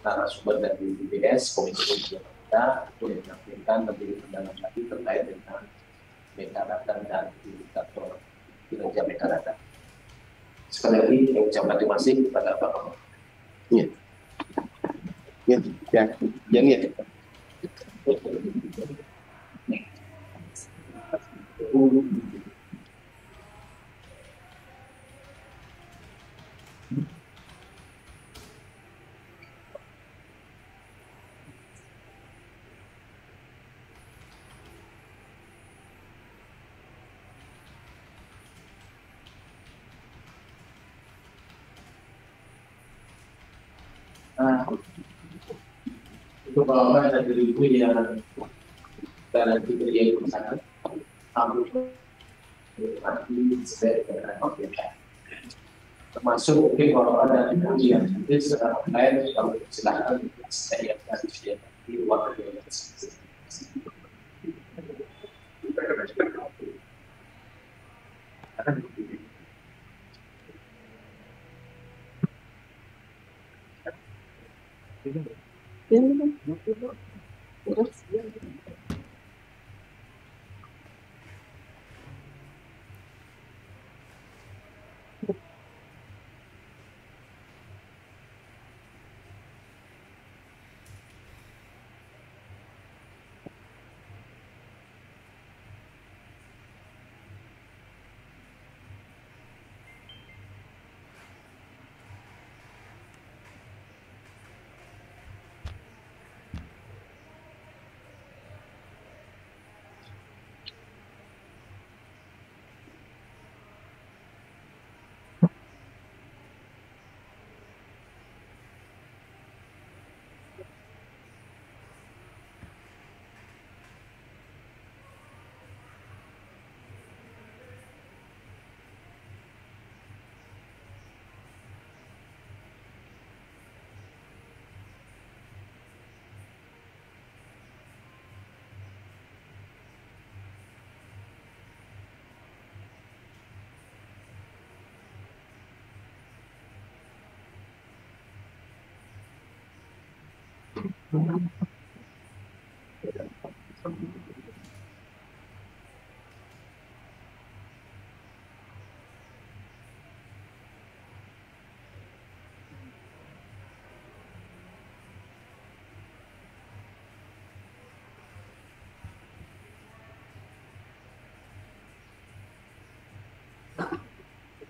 narasumber dari BPS, Komisi Kebijakan kita, untuk menampilkan lebih mendalam lagi terkait dengan metadata dan indikator kinerja metadata. Sekali lagi, saya ucapkan terima kasih kepada Pak Kapolri. Yang Untuk Bapak dan Ibu yang nanti berdiri di sana, termasuk mungkin Bapak dan Ibu yang hadir secara online, kalau silakan saya akan di luar dari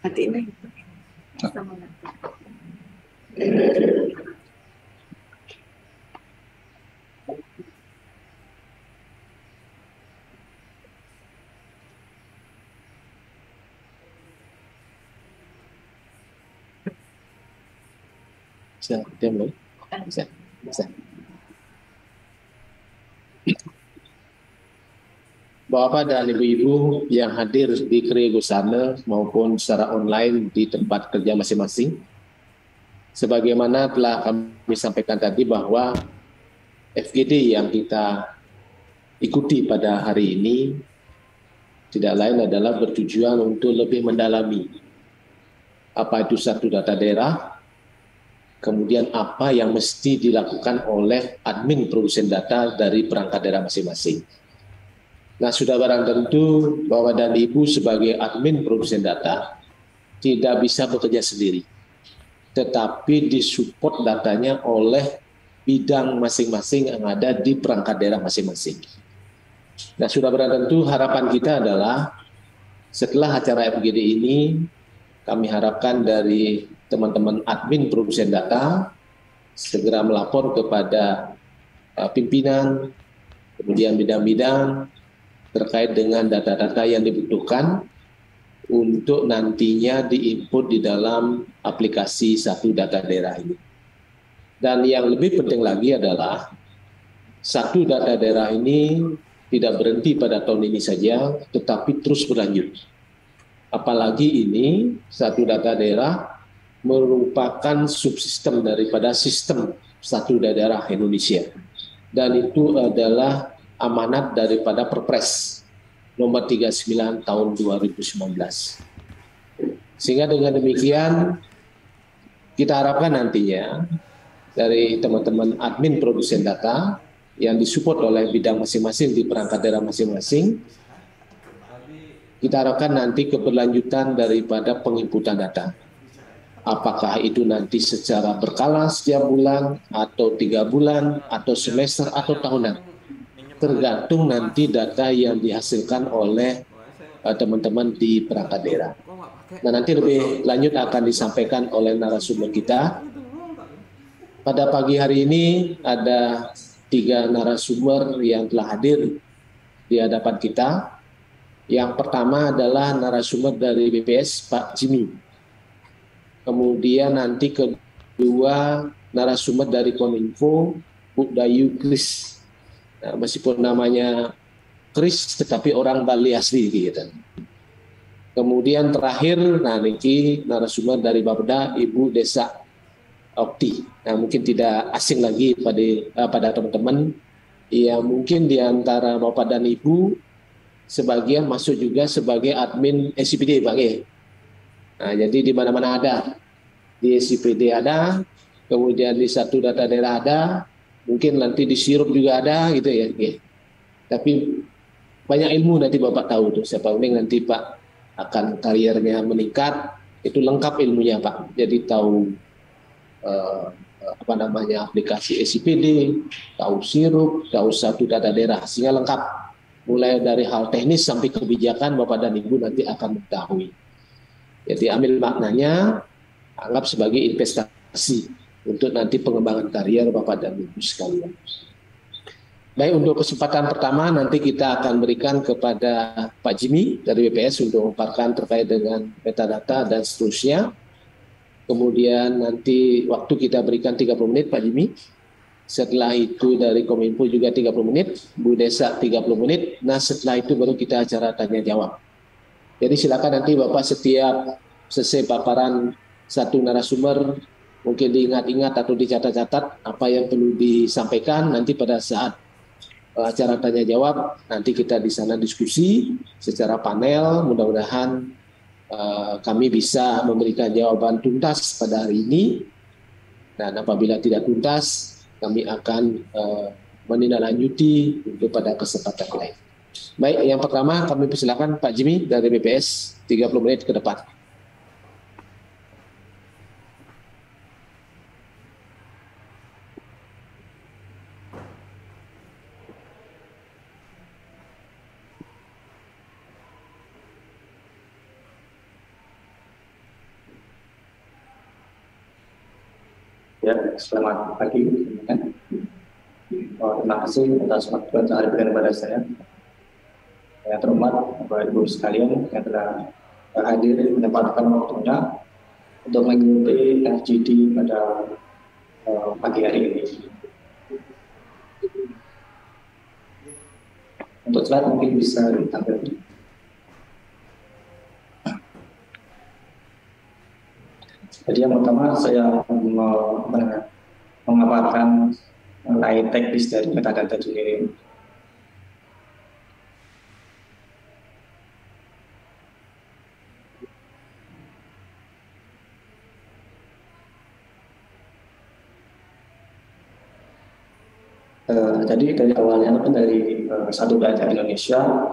hati ini. Bapak dan Ibu-Ibu yang hadir di Kriegusana maupun secara online di tempat kerja masing-masing, sebagaimana telah kami sampaikan tadi bahwa FGD yang kita ikuti pada hari ini tidak lain adalah bertujuan untuk lebih mendalami apa itu satu data daerah, kemudian apa yang mesti dilakukan oleh admin produsen data dari perangkat daerah masing-masing. Nah, sudah barang tentu Bapak dan Ibu sebagai admin produsen data tidak bisa bekerja sendiri, tetapi disupport datanya oleh bidang masing-masing yang ada di perangkat daerah masing-masing. Nah, sudah barang tentu harapan kita adalah setelah acara FGD ini, kami harapkan dari teman-teman admin produsen data segera melapor kepada pimpinan, kemudian bidang-bidang terkait dengan data-data yang dibutuhkan untuk nantinya diinput di dalam aplikasi satu data daerah ini. Dan yang lebih penting lagi adalah satu data daerah ini tidak berhenti pada tahun ini saja, tetapi terus berlanjut. Apalagi ini satu data daerah merupakan subsistem daripada sistem satu daerah Indonesia. Dan itu adalah amanat daripada Perpres nomor 39 tahun 2019. Sehingga dengan demikian kita harapkan nantinya dari teman-teman admin produsen data yang disupport oleh bidang masing-masing di perangkat daerah masing-masing. Kita harapkan nanti keberlanjutan daripada penginputan data. Apakah itu nanti secara berkala setiap bulan, atau 3 bulan, atau semester, atau tahunan. Tergantung nanti data yang dihasilkan oleh teman-teman di perangkat daerah. Nah, nanti lebih lanjut akan disampaikan oleh narasumber kita. Pada pagi hari ini ada 3 narasumber yang telah hadir di hadapan kita. Yang pertama adalah narasumber dari BPS, Pak Jimmy. Kemudian nanti kedua narasumber dari Kominfo, Bu Dayu Kris. Nah, meskipun namanya Kris, tetapi orang Bali asli gitu. Kemudian terakhir, nah niki narasumber dari Bapeda, Ibu Desa Okti. Nah, mungkin tidak asing lagi pada teman-teman. Ya, mungkin di antara Bapak dan Ibu sebagian masuk juga sebagai admin SCPD, Bang. Nah, jadi di mana-mana ada. Di SCPD ada, kemudian di Satu Data Daerah ada, mungkin nanti di Sirup juga ada gitu ya. Tapi banyak ilmu nanti Bapak tahu tuh. Siapa ini nanti Pak akan kariernya meningkat, itu lengkap ilmunya Pak. Jadi tahu aplikasi SCPD, tahu Sirup, tahu Satu Data Daerah, sehingga lengkap. Mulai dari hal teknis sampai kebijakan Bapak dan Ibu nanti akan mengetahui. Jadi ambil maknanya, anggap sebagai investasi untuk nanti pengembangan karier Bapak dan Ibu sekalian. Baik, untuk kesempatan pertama nanti kita akan berikan kepada Pak Jimmy dari BPS untuk memaparkan terkait dengan metadata dan seterusnya. Kemudian nanti waktu kita berikan 30 menit Pak Jimmy. Setelah itu dari Kominfo juga 30 menit, Bu Desa 30 menit. Nah, setelah itu baru kita acara tanya jawab. Jadi silakan nanti Bapak setiap selesai paparan satu narasumber mungkin diingat-ingat atau dicatat-catat apa yang perlu disampaikan. Nanti pada saat acara tanya jawab nanti kita di sana diskusi secara panel. Mudah-mudahan kami bisa memberikan jawaban tuntas pada hari ini. Dan apabila tidak tuntas, kami akan menindaklanjuti untuk pada kesempatan lain. Baik, yang pertama kami persilakan Pak Jimmy dari BPS 30 menit ke depan. Ya, selamat pagi. Terima kasih atas waktu yang telah diberikan kepada saya. Yang terhormat Bapak Ibu sekalian yang telah hadir menyempatkan waktunya untuk mengikuti FGD pada pagi hari ini. Untuk slide mungkin bisa ditampilkan. Jadi yang pertama saya memaparkan mengenai teknis dari metadata engineering. Jadi dari awalnya kan dari Satu Data Indonesia.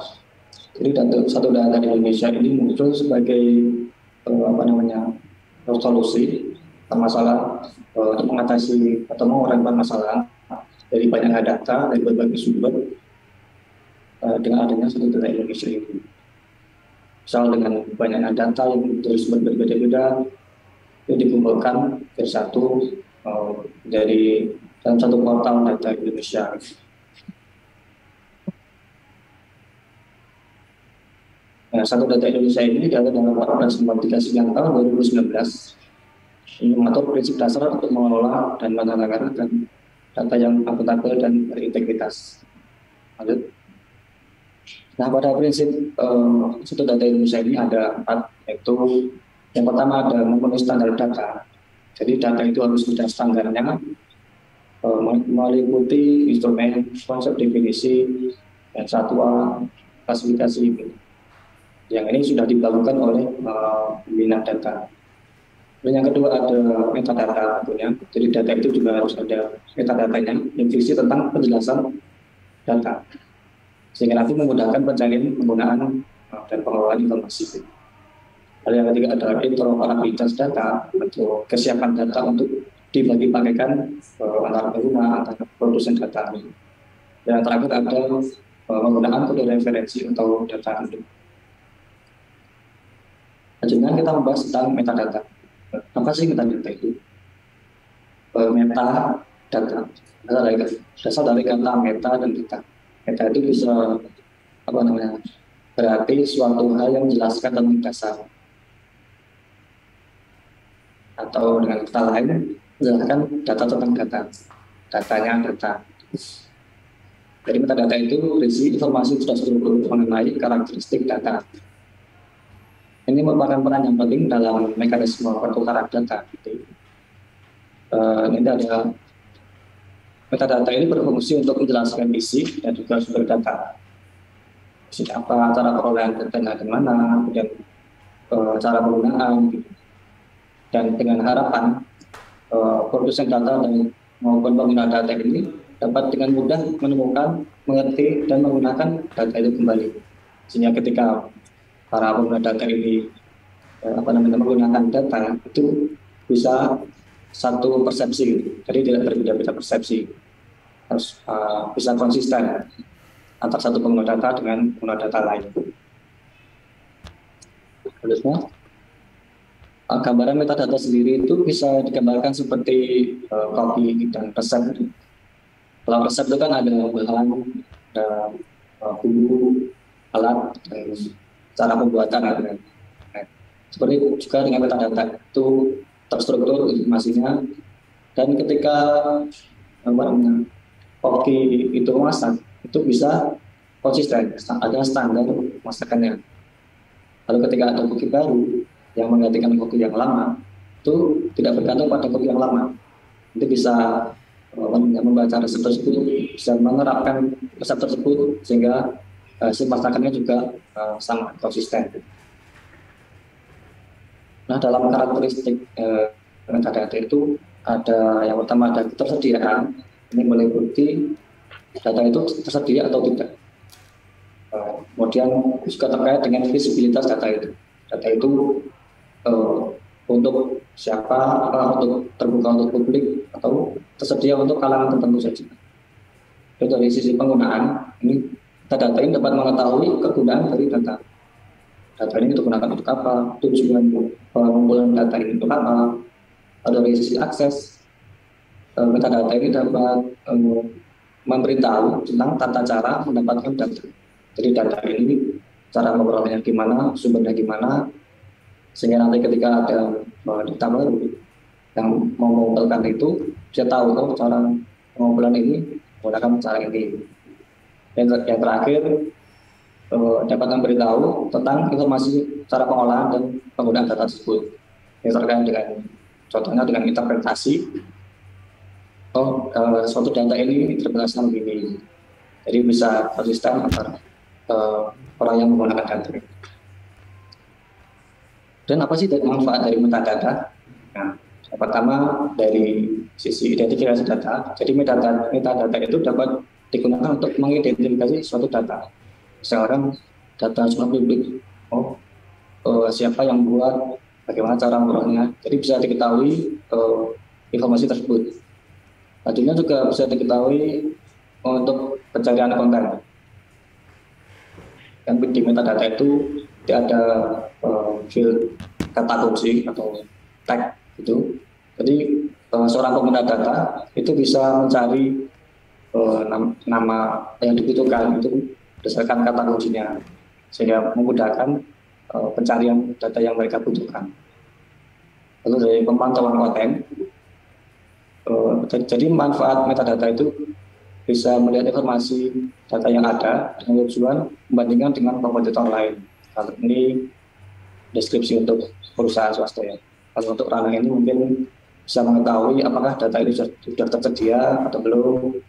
Jadi Satu Data Indonesia ini muncul sebagai solusi masalah untuk mengatasi atau mengurangi masalah dari banyaknya data dari berbagai sumber dengan adanya Satu Data Indonesia ini. Misal dengan banyaknya data yang dari sumber berbeda-beda itu dikumpulkan dari dalam satu portal data Indonesia. Nah, Satu Data Indonesia ini diatur dalam Perpres Nomor 39 tahun 2019. Ini mengatur prinsip dasar untuk mengelola dan menetapkan data yang akuntabel dan berintegritas. Lanjut. Nah, pada prinsip Satu Data Indonesia ini ada 4, yaitu yang pertama ada memenuhi standar data. Jadi data itu harus ada standarnya, meliputi instrumen, konsep definisi, dan satwa, klasifikasi. Yang ini sudah dilakukan oleh pembina data. Dan yang kedua ada metadata tentunya. Jadi data itu juga harus ada metadatanya yang berisi tentang penjelasan data. Sehingga nanti memudahkan pencarian, penggunaan, dan pengelolaan informasi. Lalu yang ketiga ada interoperabilitas data atau kesiapan data untuk dibagi-bagikan antara pengguna, antara produsen data. Dan yang terakhir ada penggunaan kode referensi atau data induk. Selanjutnya kita membahas tentang metadata. Apa sih metadata itu? Metadata berasal dari kata meta dan data. Meta itu bisa berarti suatu hal yang menjelaskan tentang dasar, atau dengan kata lain menjelaskan data tentang data, datanya data. Jadi metadata itu berisi informasi struktur mengenai karakteristik data. Ini merupakan peran yang penting dalam mekanisme pertukaran data. Ini ada metadata ini berfungsi untuk menjelaskan isi dan juga sumber data. Isi apa, cara perolehan datanya dari mana, kemudian cara penggunaan, gitu. Dan dengan harapan produsen data dan maupun pengguna data ini dapat dengan mudah menemukan, mengerti, dan menggunakan data itu kembali. Sehingga ketika para pengguna data ini menggunakan data itu bisa satu persepsi, jadi tidak berbeda-beda persepsi, harus bisa konsisten antara satu pengguna data dengan pengguna data lain. Selanjutnya, gambaran metadata sendiri itu bisa digambarkan seperti kopi dan resep. Kalau resep itu kan ada bahan, ada bumbu, alat, dan cara pembuatan. Seperti juga dengan metadata itu terstruktur informasinya, dan ketika koki itu masak itu bisa konsisten, ada standar masakannya. Lalu ketika ada koki baru yang menggantikan koki yang lama, itu tidak bergantung pada koki yang lama. Itu bisa membaca resep tersebut, bisa menerapkan resep tersebut sehingga hasil masakannya juga sama konsisten. Nah, dalam karakteristik metadata itu ada yang pertama ada ketersediaan. Ini meliputi data itu tersedia atau tidak. Kemudian juga terkait dengan visibilitas data itu. Data itu untuk siapa, untuk terbuka untuk publik atau tersedia untuk kalangan tertentu saja. Jadi dari sisi penggunaan, ini data ini dapat mengetahui kegunaan dari data. Data ini digunakan untuk apa, tujuan pengumpulan data ini untuk apa. Dari sisi akses, metadata ini dapat memberitahu tentang tata cara mendapatkan data. Jadi data ini cara memperolehnya gimana, sumbernya gimana, sehingga nanti ketika ada data baru yang mengumpulkan itu bisa tahu cara pengumpulan ini menggunakan cara ini. Dan yang terakhir dapat memberitahu tentang informasi cara pengolahan dan penggunaan data tersebut. Yang terkait dengan contohnya dengan interpretasi, suatu data ini interpretasinya begini. Jadi bisa konsisten antara orang yang menggunakan data. Dan apa sih manfaat dari metadata? Nah, yang pertama dari sisi identifikasi data. Jadi metadata itu dapat digunakan untuk mengidentifikasi suatu data. Sekarang data semua publik, siapa yang buat, bagaimana cara memperolehnya, jadi bisa diketahui informasi tersebut. Selanjutnya juga bisa diketahui untuk pencarian konten. Yang di metadata itu ada field kata kunci atau tag gitu. Jadi seorang pengguna data itu bisa mencari nama yang dibutuhkan itu berdasarkan kata kuncinya, sehingga memudahkan pencarian data yang mereka butuhkan. Lalu dari pemantauan konten, jadi manfaat metadata itu bisa melihat informasi data yang ada dengan tujuan membandingkan dengan kompetitor lain. Kalau ini deskripsi untuk perusahaan swasta ya. Kalau untuk ranah ini mungkin bisa mengetahui apakah data ini sudah tersedia atau belum,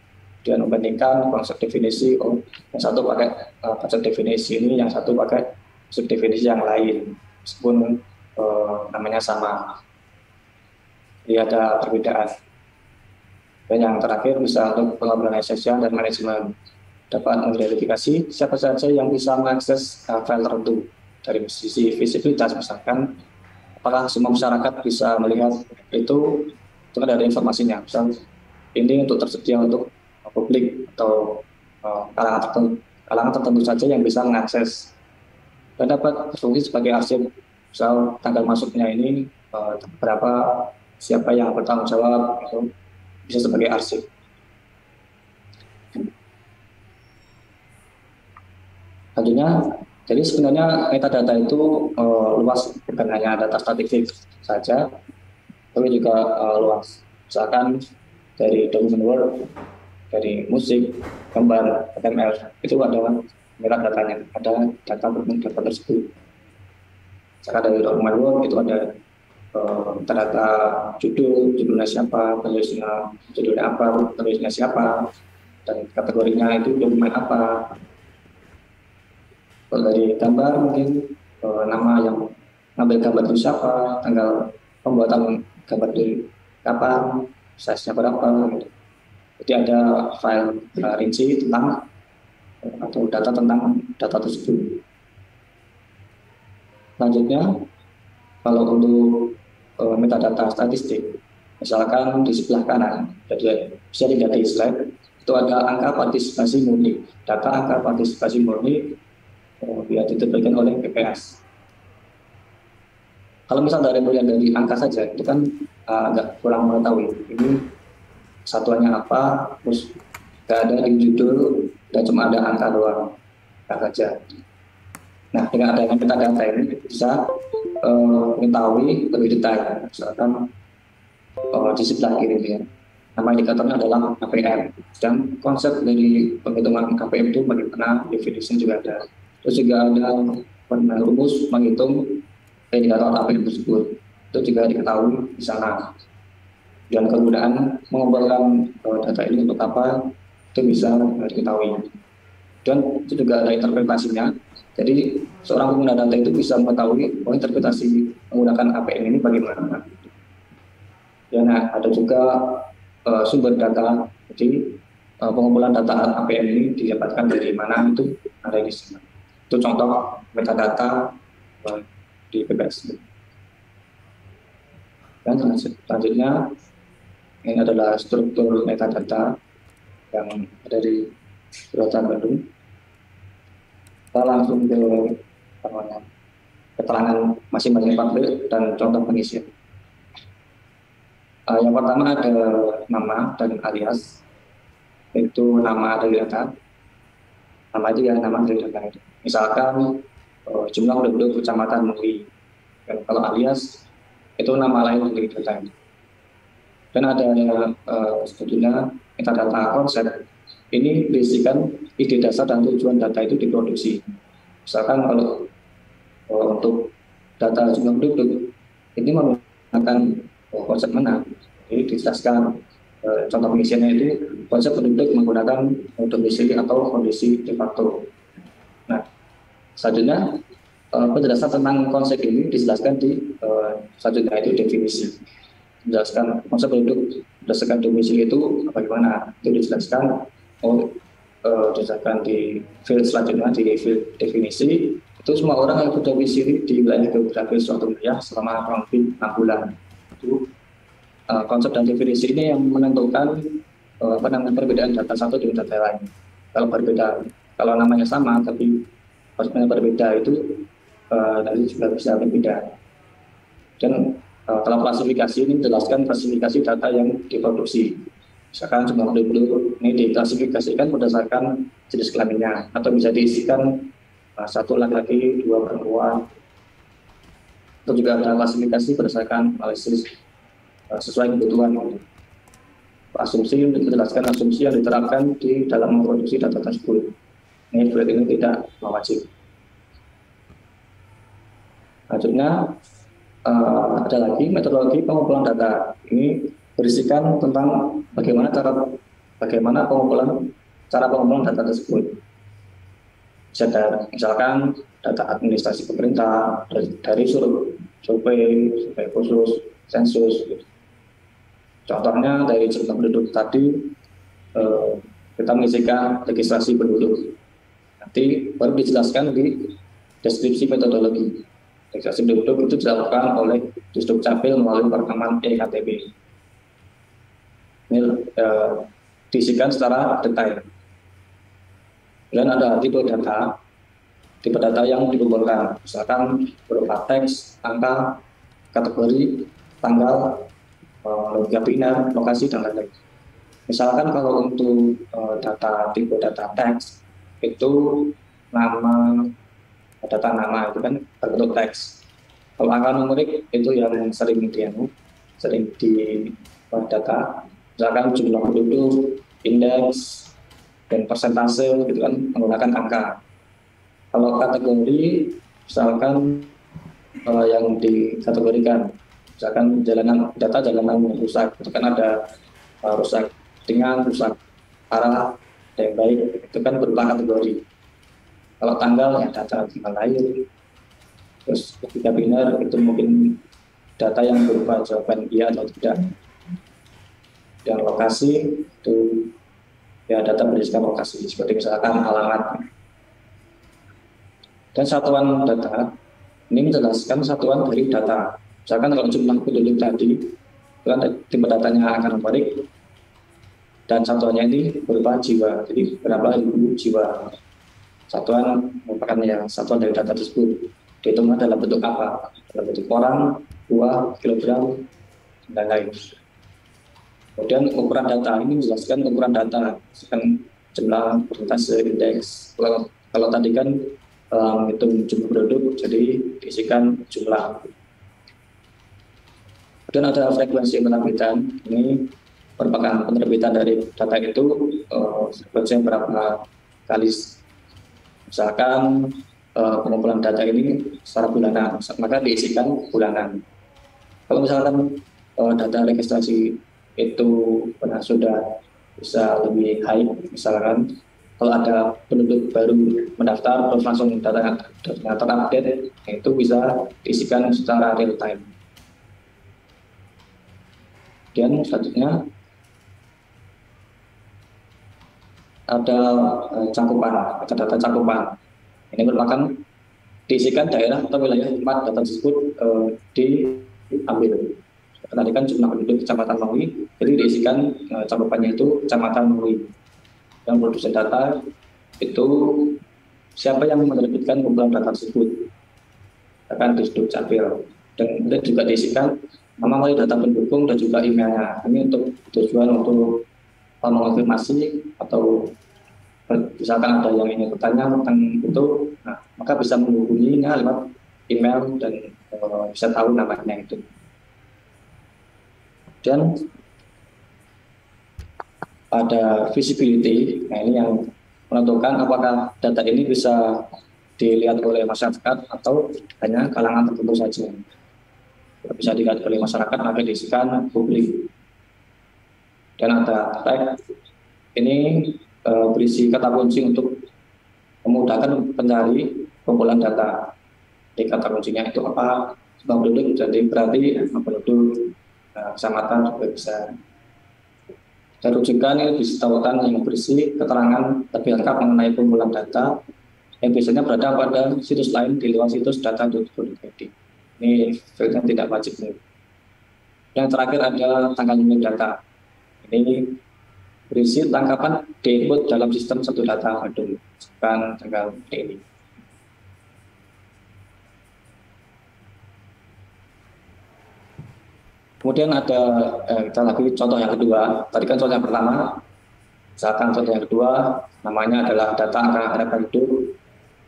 dan membandingkan konsep definisi, yang satu pakai konsep definisi ini, yang satu pakai konsep definisi yang lain, meskipun namanya sama. Jadi ada perbedaan. Dan yang terakhir bisa untuk pengorganisasian dan manajemen, dapat mengidentifikasi siapa saja yang bisa mengakses file tertentu dari sisi visibilitas, misalkan apakah semua masyarakat bisa melihat itu kan ada informasinya, misal ini untuk tersedia untuk publik atau kalangan tertentu saja yang bisa mengakses, dan dapat berfungsi sebagai arsip, misal tanggal masuknya ini berapa, siapa yang bertanggung jawab, itu bisa sebagai arsip. Selanjutnya, jadi sebenarnya metadata itu luas, bukan hanya data statistik saja, tapi juga luas. Misalkan dari document Word, dari musik, gambar, HTML, itu ada metadatanya, ada data tersebut. Misalkan dari document Word itu ada metadata judulnya siapa, penulisnya judulnya apa, penulisnya siapa, dan kategorinya itu dokumen apa. Kalau dari gambar mungkin nama yang ngambil gambar itu siapa, tanggal pembuatan gambar itu kapan, size-nya berapa, gitu. Jadi ada file rinci tentang atau data tentang data tersebut. Selanjutnya, kalau untuk metadata statistik, misalkan di sebelah kanan, jadi bisa dilihat di slide, itu ada angka partisipasi murni. Data angka partisipasi murni ya diterbitkan oleh BPS. Kalau misal dari melihat dari angka saja, itu kan agak kurang mengetahui. Ini satuannya apa, terus nggak ada di judul, dan cuma ada angka doang, angka saja. Nah, dengan adanya metadata ini bisa mengetahui lebih detail. Misalkan di sebelah kiri ya, nama indikatornya adalah KPM. Dan konsep dari penghitungan KPM itu bagaimana, definisinya juga ada. Terus juga ada rumus menghitung indikator KPM tersebut. Itu juga diketahui di sana. Dan kegunaan mengumpulkan data ini untuk apa, itu bisa diketahui. Dan itu juga ada interpretasinya. Jadi seorang pengguna data itu bisa mengetahui interpretasi menggunakan KPM ini bagaimana. Dan ada juga sumber data. Jadi pengumpulan data KPM ini didapatkan dari mana, itu ada di sini. Itu contoh metadata di BPS. Dan selanjutnya ini adalah struktur metadata yang ada di Kedutaan Bandung. Kita langsung ke keterangan masing-masing pabrik dan contoh pengisian. Yang pertama ada nama dan alias, itu nama dari data. Nama itu ya nama dari data itu. Misalkan jumlah penduduk kecamatan Mui. Dan kalau alias itu nama lain dari data itu. Dan ada sebetulnya metadata konsep. Ini berisikan ide dasar dan tujuan data itu diproduksi. Misalkan kalau untuk data jumlah penduduk ini menggunakan konsep mana? Jadi dijelaskan contoh pengisiannya itu konsep penduduk menggunakan domisili atau kondisi de facto. Nah, selanjutnya penjelasan tentang konsep ini dijelaskan di selanjutnya itu definisi. Menjelaskan konsep penduduk berdasarkan domisili itu bagaimana? Itu dijelaskan dijelaskan di field selanjutnya di field definisi. Itu semua orang yang berdomisili di wilayah geografis suatu wilayah selama kurang lebih 6 bulan. Itu konsep dan definisi ini yang menentukan perbedaan data satu dengan data lain. Kalau berbeda, kalau namanya sama tapi konsepnya berbeda itu nanti juga bisa berbeda. Dan kalau klasifikasi ini menjelaskan klasifikasi data yang diproduksi. Misalkan jumlah penduduk ini diklasifikasikan berdasarkan jenis kelaminnya, atau bisa diisikan satu laki-laki, 2 perempuan. Atau juga ada klasifikasi berdasarkan analisis sesuai kebutuhan. Asumsi menjelaskan asumsi yang diterapkan di dalam memproduksi data tersebut. Ini tidak wajib. Selanjutnya ada lagi metodologi pengumpulan data. Ini berisikan tentang bagaimana cara pengumpulan data tersebut. Misalkan data administrasi pemerintah dari survei khusus, sensus, gitu. Contohnya dari jumlah penduduk tadi, kita mengisikan registrasi penduduk. Nanti baru dijelaskan di deskripsi metodologi. Registrasi penduduk itu dilakukan oleh Disdukcapil melalui perekaman eKTP. Ini diisikan secara detail. Dan ada tipe data yang dikumpulkan, misalkan berupa teks, angka, kategori, tanggal, logika biner, lokasi, dan lain-lain. Misalkan kalau untuk tipe data teks, itu data nama itu kan berbentuk teks. Kalau angka numerik itu yang sering di data, misalkan jumlah penduduk, indeks, dan persentase gitu kan menggunakan angka. Kalau kategori, misalkan yang dikategorikan, misalkan data jalanan yang rusak, itu kan ada rusak ringan, rusak parah, dan baik, itu kan berupa kategori. Kalau tanggal, ya data tanggal lahir. Terus logika biner itu mungkin data yang berupa jawaban iya atau tidak. Yang lokasi itu ya data berdasarkan lokasi, seperti misalkan alamat. Dan satuan data ini menjelaskan satuan dari data. Misalkan kalau jumlah penduduk tadi itu kan tipe datanya angka numerik, dan satuannya ini berupa jiwa. Jadi berapa ribu jiwa. Satuan merupakan satuan dari data tersebut. Dihitungnya dalam bentuk apa? Dalam bentuk orang, buah, kilogram, dan lain-lain. Kemudian ukuran data ini menjelaskan ukuran data, misalkan jumlah, persentase, indeks. Kalau tadi kan menghitung jumlah penduduk, jadi diisikan jumlah. Kemudian ada frekuensi penerbitan. Ini merupakan penerbitan dari data itu frekuensinya berapa kali. Misalkan pengumpulan data ini secara bulanan, maka diisikan bulanan. Kalau misalkan data registrasi itu sudah bisa lebih high, misalkan kalau ada penduduk baru mendaftar terus langsung datanya terupdate, itu bisa diisikan secara real time. Dan selanjutnya ada data cakupan. Ini merupakan diisikan daerah atau wilayah tempat data tersebut diambil. Tadi kan jumlah penduduk Kecamatan Maui, jadi diisikan cakupannya itu Kecamatan Maui. Yang produsen data itu siapa yang menerbitkan kumpulan data tersebut, akan Disdukcapil. Dan juga diisikan nama wali data pendukung dan juga emailnya. Ini untuk tujuan untuk mengonfirmasi atau misalkan ada yang ingin bertanya tentang itu, maka bisa menghubunginya lewat email dan bisa tahu namanya itu. Dan ada visibility, nah ini yang menentukan apakah data ini bisa dilihat oleh masyarakat atau hanya kalangan tertentu saja. Bisa dilihat oleh masyarakat, maka diisikan publik. Dan ada tag, ini berisi kata kunci untuk memudahkan pencari kumpulan data. Di kata kuncinya itu apa? Jumlah penduduk, jadi berarti penduduk, kecamatan juga bisa. Dan rujukan ini bisa tautan yang berisi keterangan lebih lengkap mengenai kumpulan data yang biasanya berada pada situs lain di luar situs data.go.id. Ini filter tidak wajib. Yang terakhir ada tanggal unit data. Ini berisi tangkapan diinput dalam sistem satu data Hadoop, bukan tanggal ini. Kemudian ada kita lagi contoh yang kedua. Tadi kan contoh yang pertama, misalkan contoh yang kedua namanya adalah data angka harapan hidup.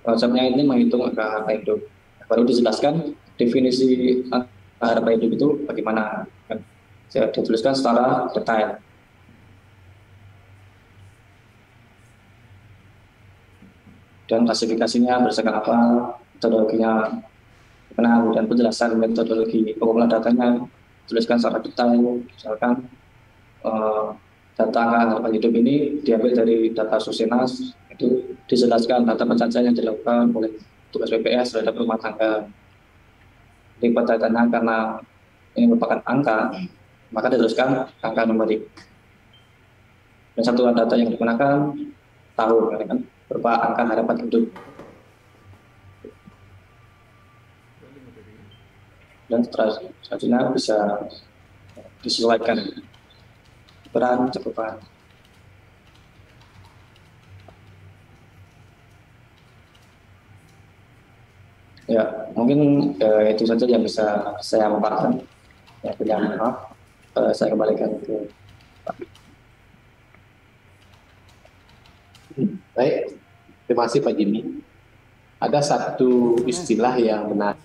Konsepnya ini menghitung angka harapan hidup. Baru dijelaskan definisi angka harapan hidup itu bagaimana. Saya dituliskan secara detail. Dan klasifikasinya berdasarkan apa, metodologinya, dan penjelasan metodologi pengumpulan datanya tuliskan secara detail. Misalkan data angka harapan hidup ini diambil dari data Sosenas, itu dijelaskan data pencacahan yang dilakukan oleh tugas BPS terhadap rumah tangga. Jadi pertanyaannya karena ini merupakan angka, maka diteruskan angka numerik. Dan satuan data yang digunakan tahun, kan, berupa angka harapan hidup. Dan selanjutnya bisa disesuaikan peran cakupan. Ya, mungkin itu saja yang bisa saya paparkan. Ya, mohon maaf, saya kembalikan ke Pak. Baik, terima kasih Pak Jimmy. Ada satu istilah yang menarik.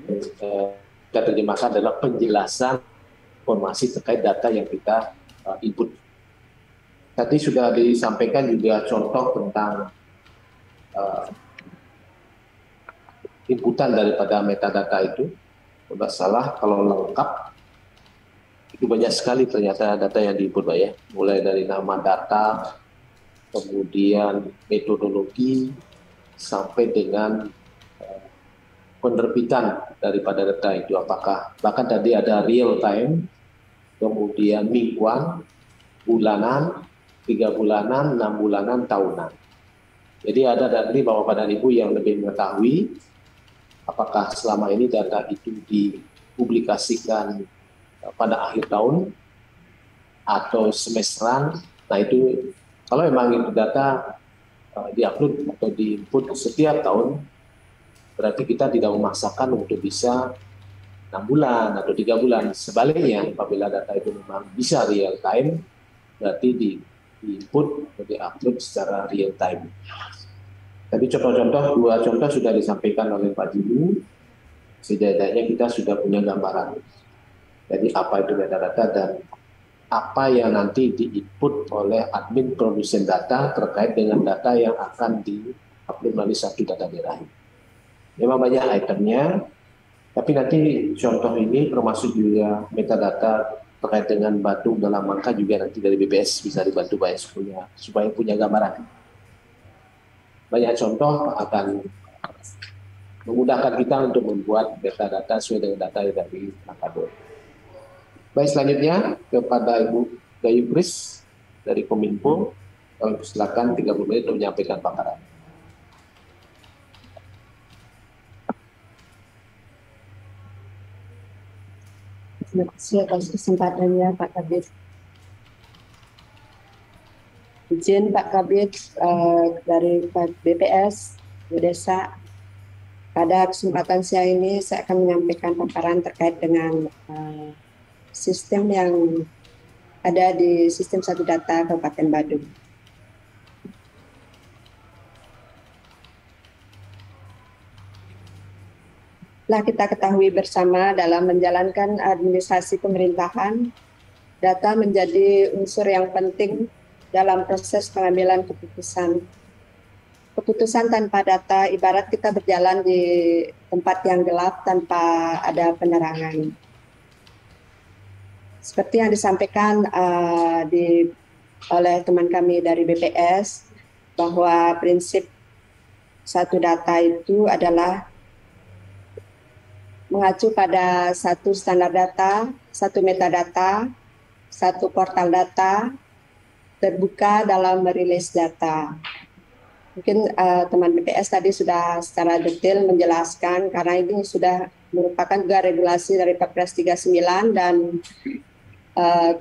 Kita terjemahkan adalah penjelasan informasi terkait data yang kita input. Tadi sudah disampaikan juga contoh tentang inputan daripada metadata itu. Tidak salah kalau lengkap itu banyak sekali ternyata data yang diinput Pak ya. Mulai dari nama data, kemudian metodologi, sampai dengan penerbitan daripada data itu. Apakah bahkan tadi ada real time, kemudian mingguan, bulanan, 3 bulanan, 6 bulanan, tahunan. Jadi ada dari Bapak dan Ibu yang lebih mengetahui apakah selama ini data itu dipublikasikan pada akhir tahun atau semesteran. Nah itu kalau memang itu data diupload atau diinput setiap tahun, berarti kita tidak memaksakan untuk bisa 6 bulan atau 3 bulan. Sebaliknya, apabila data itu memang bisa real time, berarti di-input atau di-upload secara real time. Tadi contoh-contoh, 2 contoh sudah disampaikan oleh Pak Jimmy. Setidaknya kita sudah punya gambaran. Jadi apa itu metadata dan apa yang nanti di-input oleh admin produsen data terkait dengan data yang akan di-upload melalui satu data daerah. Memang banyak itemnya, tapi nanti contoh ini termasuk juga metadata terkait dengan batu dalam angka juga nanti dari BPS bisa dibantu Pak supaya punya gambaran. Banyak contoh akan memudahkan kita untuk membuat metadata sesuai dengan data yang dari Nakado. Baik, selanjutnya kepada Ibu Gayu Kris dari Kominfo, silakan 30 menit untuk menyampaikan paparan. Terima kasih atas kesempatannya Pak Kabid. Izin Pak Kabid dari BPS, Bu Desa. Pada kesempatan siang ini saya akan menyampaikan paparan terkait dengan sistem yang ada di sistem satu data Kabupaten Badung. Telah kita ketahui bersama dalam menjalankan administrasi pemerintahan, data menjadi unsur yang penting dalam proses pengambilan keputusan. Keputusan tanpa data ibarat kita berjalan di tempat yang gelap tanpa ada penerangan. Seperti yang disampaikan oleh teman kami dari BPS, bahwa prinsip satu data itu adalah mengacu pada satu standar data, satu metadata, satu portal data, terbuka dalam merilis data. Mungkin teman BPS tadi sudah secara detail menjelaskan karena ini sudah merupakan juga regulasi dari Perpres 39 dan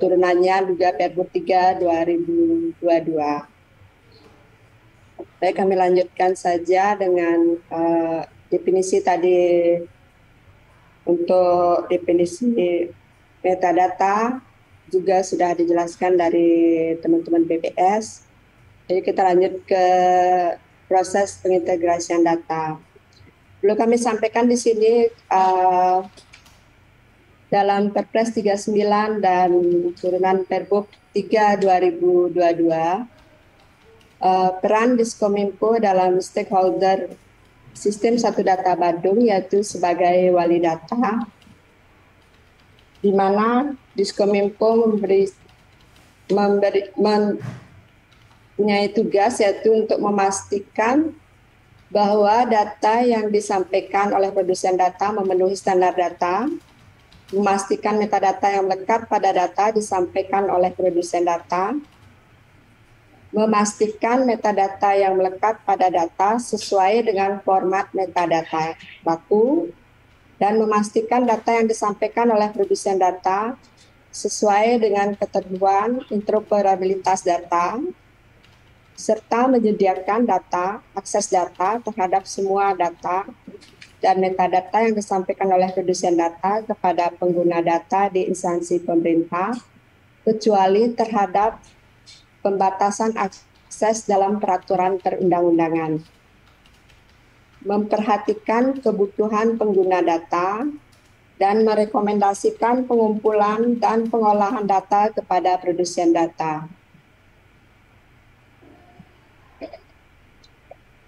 turunannya juga Pergub 3 2022. Baik, kami lanjutkan saja dengan definisi tadi. Untuk definisi metadata juga sudah dijelaskan dari teman-teman BPS. Jadi kita lanjut ke proses pengintegrasian data. Perlu kami sampaikan di sini dalam Perpres 39 dan turunan Pergub 3 2022, peran Diskominfo dalam stakeholder sistem satu data Badung yaitu sebagai wali data, di mana Diskominfo mempunyai tugas yaitu untuk memastikan bahwa data yang disampaikan oleh produsen data memenuhi standar data, memastikan metadata yang melekat pada data disampaikan oleh produsen data, memastikan metadata yang melekat pada data sesuai dengan format metadata baku, dan memastikan data yang disampaikan oleh produsen data sesuai dengan ketentuan interoperabilitas data, serta menyediakan data, akses data terhadap semua data dan metadata yang disampaikan oleh produsen data kepada pengguna data di instansi pemerintah, kecuali terhadap pembatasan akses dalam peraturan perundang-undangan. Memperhatikan kebutuhan pengguna data dan merekomendasikan pengumpulan dan pengolahan data kepada produsen data.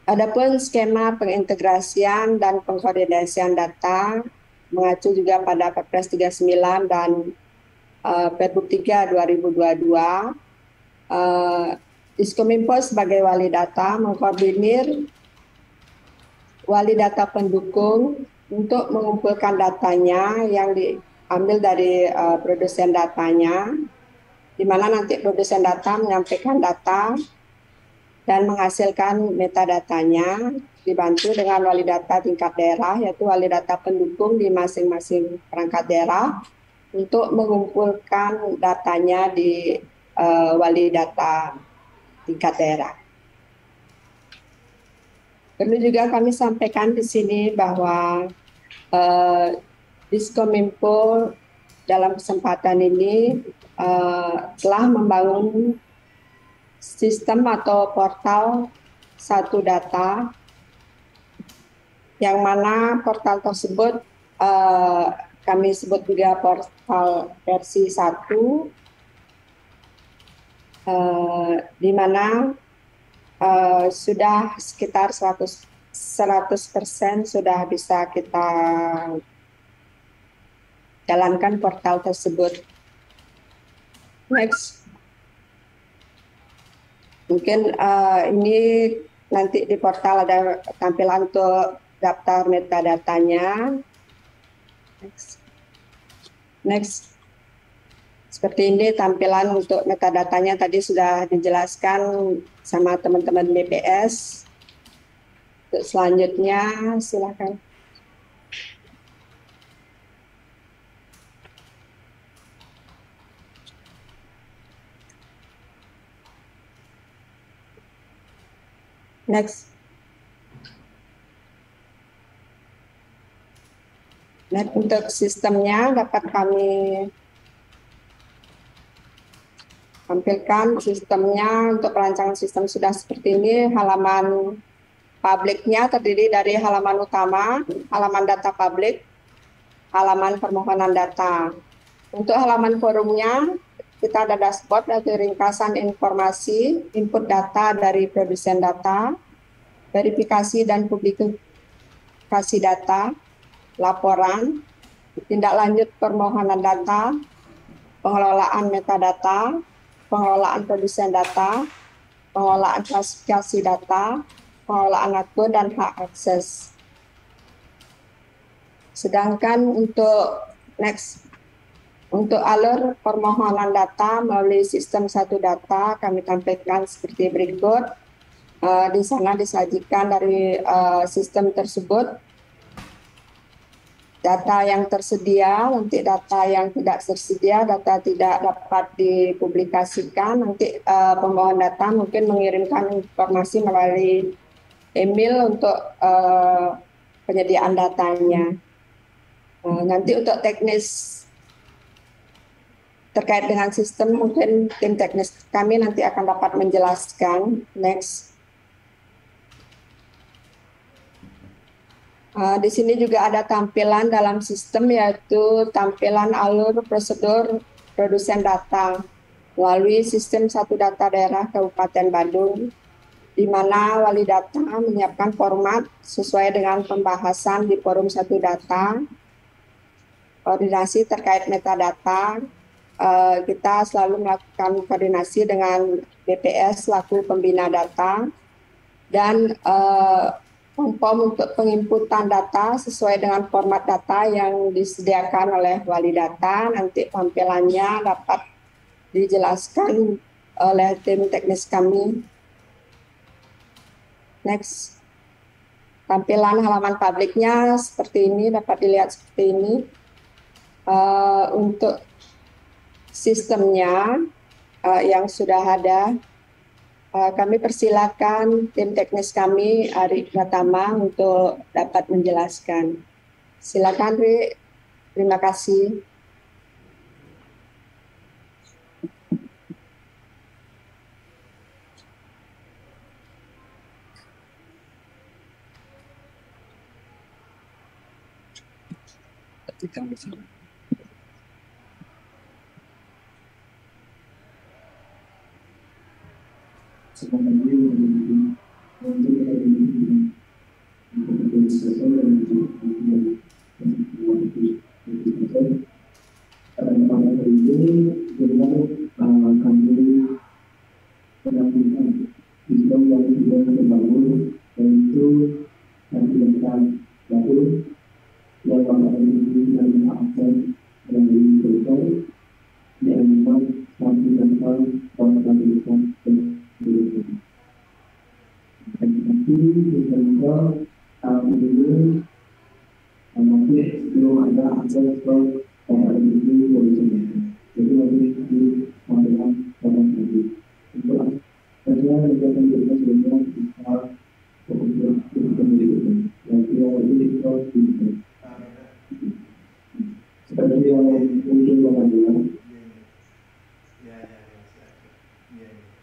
Adapun skema pengintegrasian dan pengkoordinasian data mengacu juga pada Perpres 39 dan Pergub 3 2022. Diskominfo sebagai wali data mengkoordinir wali data pendukung untuk mengumpulkan datanya yang diambil dari produsen datanya, di mana nanti produsen data menyampaikan data dan menghasilkan metadatanya, dibantu dengan wali data tingkat daerah, yaitu wali data pendukung di masing-masing perangkat daerah, untuk mengumpulkan datanya di wali data tingkat daerah. Perlu juga kami sampaikan di sini bahwa Diskominfo dalam kesempatan ini telah membangun sistem atau portal satu data, yang mana portal tersebut kami sebut juga portal versi 1, di mana sudah sekitar 100% sudah bisa kita jalankan portal tersebut. Next. Mungkin ini nanti di portal ada tampilan untuk daftar metadatanya. Next. Seperti ini tampilan untuk metadatanya, tadi sudah dijelaskan sama teman-teman BPS. Untuk selanjutnya silakan. Next. Nah, untuk sistemnya dapat kami tampilkan sistemnya. Untuk perancangan sistem sudah seperti ini. Halaman publiknya terdiri dari halaman utama, halaman data publik, halaman permohonan data. Untuk halaman forumnya, kita ada dashboard atau ringkasan informasi, input data dari produsen data, verifikasi dan publikasi data, laporan, tindak lanjut permohonan data, pengelolaan metadata, pengelolaan produsen data, pengelolaan klasifikasi data, pengelolaan akun dan hak akses. Sedangkan untuk untuk alur permohonan data melalui sistem satu data kami tampilkan seperti berikut. Di sana disajikan dari sistem tersebut data yang tersedia, nanti data yang tidak tersedia, data tidak dapat dipublikasikan, nanti pemohon data mungkin mengirimkan informasi melalui email untuk penyediaan datanya. Nanti untuk teknis terkait dengan sistem, mungkin tim teknis kami nanti akan dapat menjelaskan. Next. Di sini juga ada tampilan dalam sistem, yaitu tampilan alur prosedur produsen data melalui sistem satu data daerah Kabupaten Bandung, di mana wali data menyiapkan format sesuai dengan pembahasan di forum satu data. Koordinasi terkait metadata, kita selalu melakukan koordinasi dengan BPS selaku pembina data, dan form untuk penginputan data sesuai dengan format data yang disediakan oleh wali data. Nanti tampilannya dapat dijelaskan oleh tim teknis kami. Next. Tampilan halaman publiknya seperti ini, dapat dilihat seperti ini. Untuk sistemnya yang sudah ada, kami persilakan tim teknis kami, Ari Pratama, untuk dapat menjelaskan. Silakan, Ri. Terima kasih.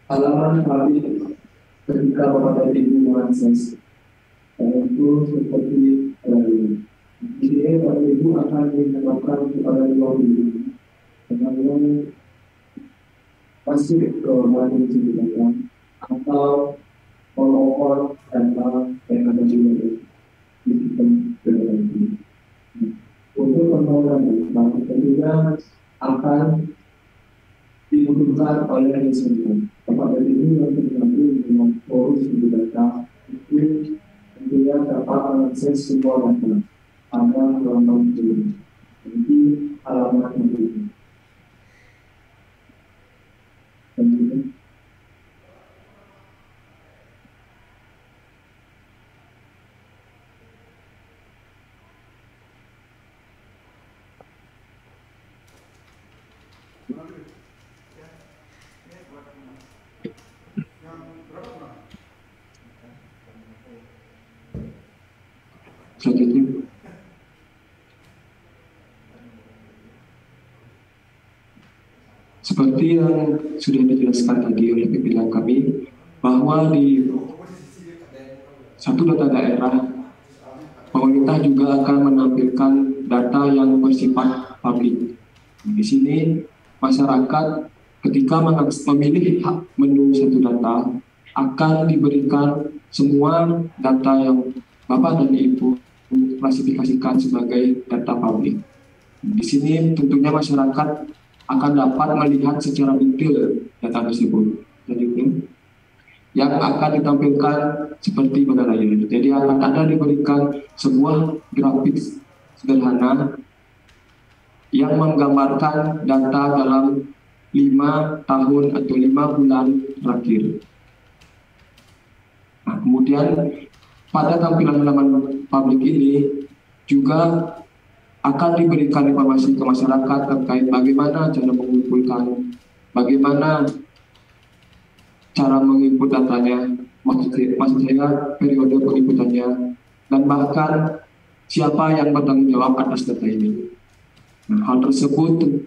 Halaman publik ketika Bapak dan Ibu mengakses itu seperti jadi Bapak dan Ibu akan ditetapkan kepada dua ini dengan masuk ke mana data atau follow data yang ada di sistem ini. Untuk pembangunan data tentunya akan dibutuhkan oleh instrumen. Bapak dan Ibu yang tergabung dengan forum studi data itu tentunya dapat mengakses semua data pada halaman ini. Jadi halaman ini. Selanjutnya, seperti yang sudah dijelaskan tadi oleh pimpinan kami, bahwa di satu data daerah, pemerintah juga akan menampilkan data yang bersifat publik. Di sini, masyarakat ketika memilih hak menu satu data, akan diberikan semua data yang Bapak dan Ibu klasifikasikan sebagai data publik. Di sini tentunya masyarakat akan dapat melihat secara detail data tersebut. Jadi yang akan ditampilkan seperti pada layar. Jadi akan ada diberikan sebuah grafik sederhana yang menggambarkan data dalam 5 tahun atau 5 bulan terakhir. Nah, kemudian pada tampilan halaman publik ini juga akan diberikan informasi ke masyarakat terkait bagaimana cara mengumpulkan, bagaimana cara menginput datanya, maksud saya periode penginputannya, dan bahkan siapa yang bertanggung jawab atas data ini. Nah, hal tersebut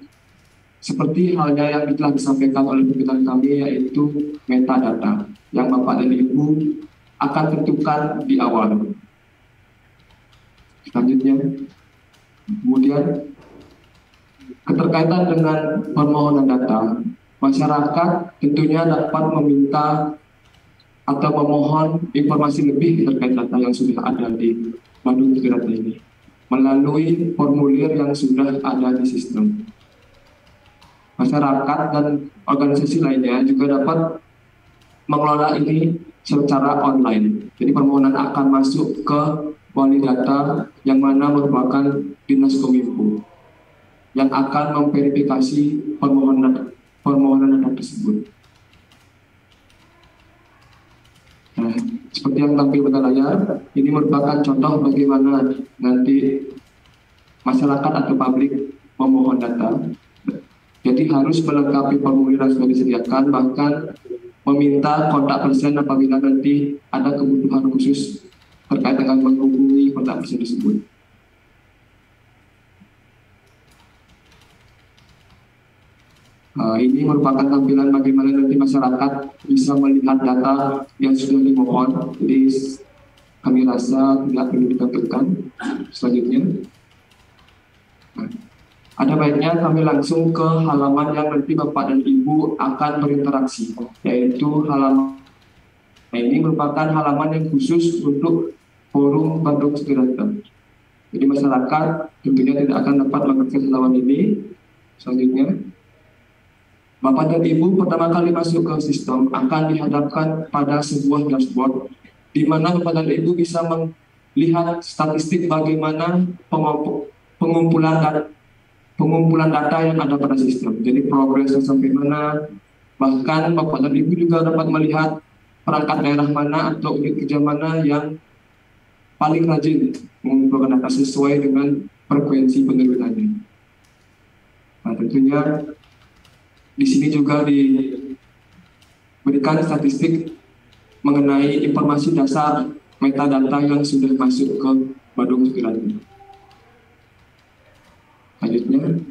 seperti halnya yang telah disampaikan oleh pimpinan kami, yaitu metadata yang Bapak dan Ibu akan tentukan di awal. Selanjutnya, kemudian keterkaitan dengan permohonan data, masyarakat tentunya dapat meminta atau memohon informasi lebih terkait data yang sudah ada di modul data ini melalui formulir yang sudah ada di sistem. Masyarakat dan organisasi lainnya juga dapat mengelola ini secara online. Jadi permohonan akan masuk ke wali data yang mana merupakan Dinas Kominfo yang akan memverifikasi permohonan data tersebut. Nah, seperti yang tampil pada layar, ini merupakan contoh bagaimana nanti masyarakat atau publik memohon data. Jadi harus melengkapi formulir yang sudah disediakan, bahkan meminta kontak person apabila nanti ada kebutuhan khusus terkait dengan menghubungi kontak person tersebut. Ini merupakan tampilan bagaimana nanti masyarakat bisa melihat data yang sudah dimohon. Jadi kami rasa tidak perlu ditampilkan selanjutnya. Ada baiknya kami langsung ke halaman yang nanti Bapak dan Ibu akan berinteraksi, yaitu halaman. Nah, ini merupakan halaman yang khusus untuk forum Bandung Data. Jadi masyarakat tentunya tidak akan dapat mengakses halaman ini. Selanjutnya, Bapak dan Ibu pertama kali masuk ke sistem akan dihadapkan pada sebuah dashboard, di mana Bapak dan Ibu bisa melihat statistik bagaimana pengumpulan data yang ada pada sistem. Jadi progresnya sampai mana, bahkan Bapak dan Ibu juga dapat melihat perangkat daerah mana atau unit kerja mana yang paling rajin mengumpulkan data sesuai dengan frekuensi penerbitannya. Nah, tentunya di sini juga diberikan statistik mengenai informasi dasar metadata yang sudah masuk ke Bandung Data. Selanjutnya,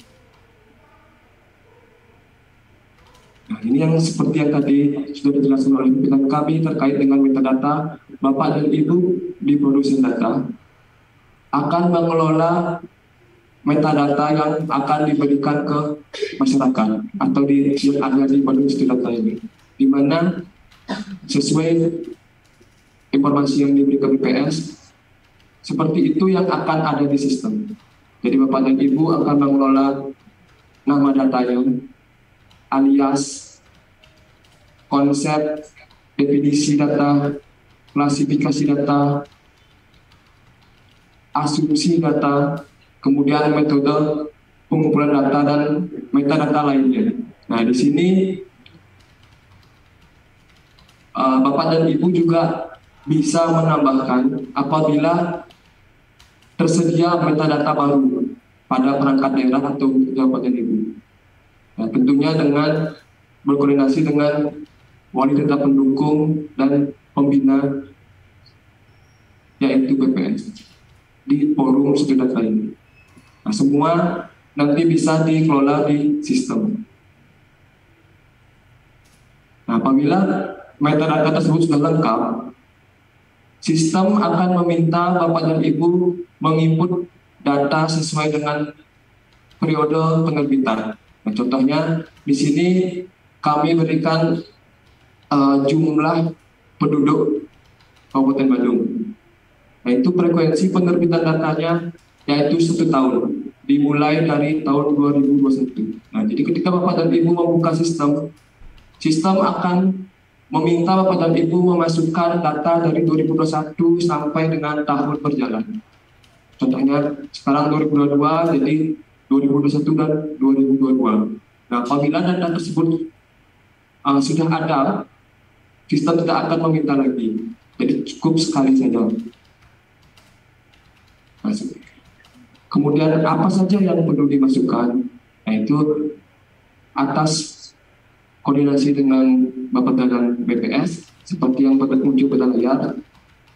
nah ini yang seperti yang tadi sudah dijelaskan oleh pimpinan kami terkait dengan metadata. Bapak dan Ibu di produsen data akan mengelola metadata yang akan diberikan ke masyarakat atau yang ada di Bandung Data ini, di mana sesuai informasi yang diberikan BPS, seperti itu yang akan ada di sistem. Jadi Bapak dan Ibu akan mengelola nama datanya, alias, konsep, definisi data, klasifikasi data, asumsi data, kemudian metode pengumpulan data dan metadata lainnya. Nah, di sini Bapak dan Ibu juga bisa menambahkan apabila tersedia metadata baru pada perangkat daerah atau Bapak dan Ibu. Nah, tentunya dengan berkoordinasi dengan wali data pendukung dan pembina, yaitu BPS, di forum studi data ini. Nah, semua nanti bisa dikelola di sistem. Nah, apabila metadata tersebut sudah lengkap, sistem akan meminta Bapak dan Ibu menginput data sesuai dengan periode penerbitan. Nah, contohnya di sini kami berikan jumlah penduduk Kabupaten Bandung. Nah, itu frekuensi penerbitan datanya yaitu 1 tahun, dimulai dari tahun 2021. Nah, jadi ketika Bapak dan Ibu membuka sistem akan meminta Bapak dan Ibu memasukkan data dari 2021 sampai dengan tahun berjalan. Contohnya sekarang 2022, jadi 2021 dan 2022. Nah, apabila data tersebut sudah ada, sistem tidak akan meminta lagi. Jadi cukup sekali saja. Kemudian apa saja yang perlu dimasukkan? Nah, itu atas koordinasi dengan Bapak dan BPS, seperti yang muncul pada layar,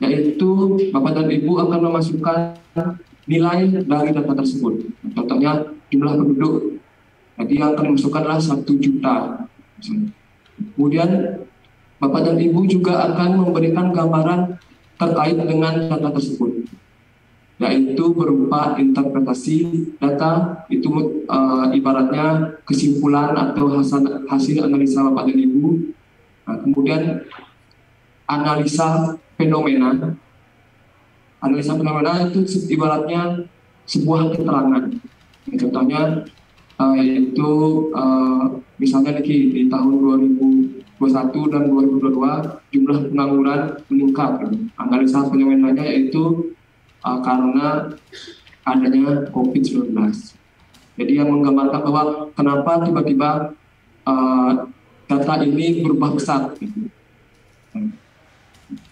yaitu Bapak dan Ibu akan memasukkan nilai dari data tersebut. Contohnya jumlah penduduk, jadi yang akan dimasukkanlah 1 juta. Kemudian Bapak dan Ibu juga akan memberikan gambaran terkait dengan data tersebut, yaitu berupa interpretasi data, itu ibaratnya kesimpulan atau hasil analisa Bapak dan Ibu. Nah, kemudian analisa fenomena. Analisa fenomena itu ibaratnya sebuah keterangan. Contohnya yaitu misalnya di tahun 2021 2021 dan 2022 jumlah pengangguran meningkat. Analisa fenomenanya yaitu karena adanya COVID-19. Jadi yang menggambarkan bahwa kenapa tiba-tiba data ini berubah besar.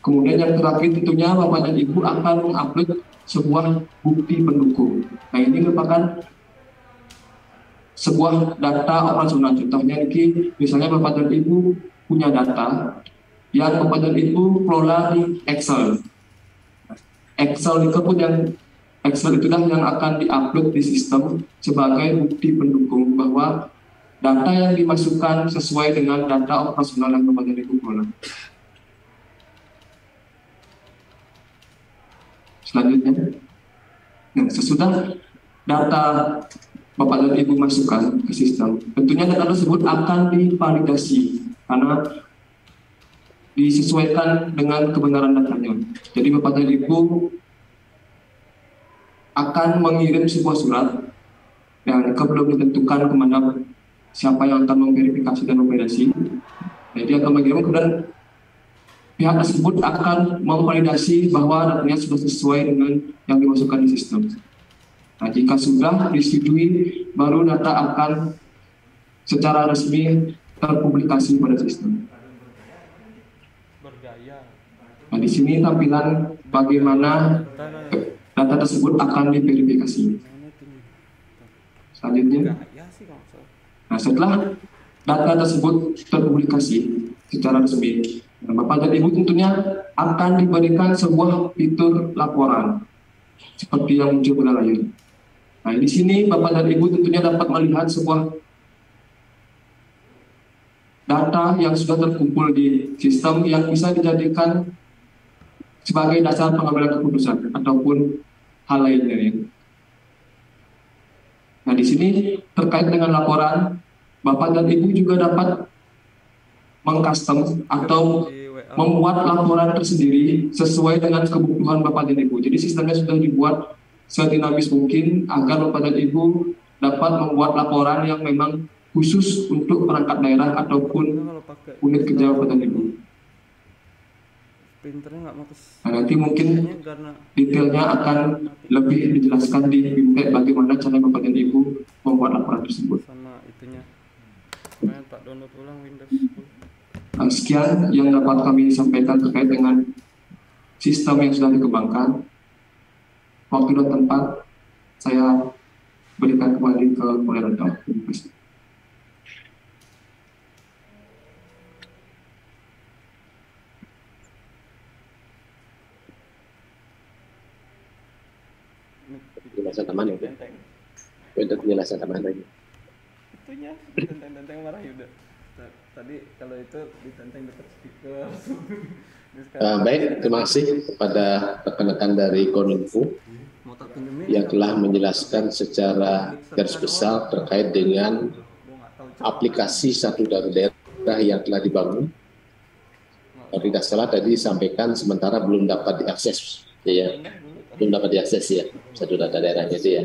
Kemudian yang terakhir tentunya Bapak dan Ibu akan mengupload sebuah bukti pendukung. Nah, ini merupakan sebuah data operasional. Contohnya ini, misalnya Bapak dan Ibu punya data yang Bapak dan Ibu kelola di Excel. Excel itulah yang akan diupload di sistem sebagai bukti pendukung bahwa data yang dimasukkan sesuai dengan data operasional yang Bapak dan Ibu kelola. Selanjutnya, nah, sesudah data Bapak dan Ibu masukkan ke sistem, tentunya data tersebut akan divalidasi karena disesuaikan dengan kebenaran datanya. Jadi Bapak dan Ibu akan mengirim sebuah surat yang belum ditentukan kemana siapa yang akan memverifikasi dan memvalidasi. Jadi akan mengirim, kemudian pihak tersebut akan memvalidasi bahwa datanya sudah sesuai dengan yang dimasukkan di sistem. Nah, jika sudah disetujui, baru data akan secara resmi terpublikasi pada sistem. Nah, di sini tampilan bagaimana data tersebut akan diverifikasi. Selanjutnya, nah setelah data tersebut terpublikasi secara resmi, Bapak dan Ibu tentunya akan diberikan sebuah fitur laporan seperti yang muncul pada layar. Nah, di sini Bapak dan Ibu tentunya dapat melihat sebuah data yang sudah terkumpul di sistem yang bisa dijadikan sebagai dasar pengambilan keputusan ataupun hal lainnya. Ya. Nah, di sini terkait dengan laporan, Bapak dan Ibu juga dapat mengcustom atau membuat laporan tersendiri sesuai dengan kebutuhan Bapak dan Ibu. Jadi sistemnya sudah dibuat sedinamis mungkin agar Bapak dan Ibu dapat membuat laporan yang memang khusus untuk perangkat daerah ataupun unit kerja Bapak dan Ibu. Nah, nanti mungkin detailnya akan lebih dijelaskan di BIMTEK bagaimana cara Bapak dan Ibu membuat laporan tersebut. Sekian yang dapat kami sampaikan terkait dengan sistem yang sudah dikembangkan. Waktu dan tempat saya berikan kembali ke moderator. Terima kasih. Penjelasan tambahan ya, untuk penjelasan tambahan lagi. Itunya tenteng marah Yuda. Tadi kalau itu ditenteng dekat speaker. Baik, terima kasih kepada rekan-rekan dari Kominfo yang telah menjelaskan secara garis besar terkait dengan aplikasi satu daerah yang telah dibangun. Kalau tidak salah tadi disampaikan sementara belum dapat diakses, ya, belum dapat diakses ya satu data daerahnya itu ya.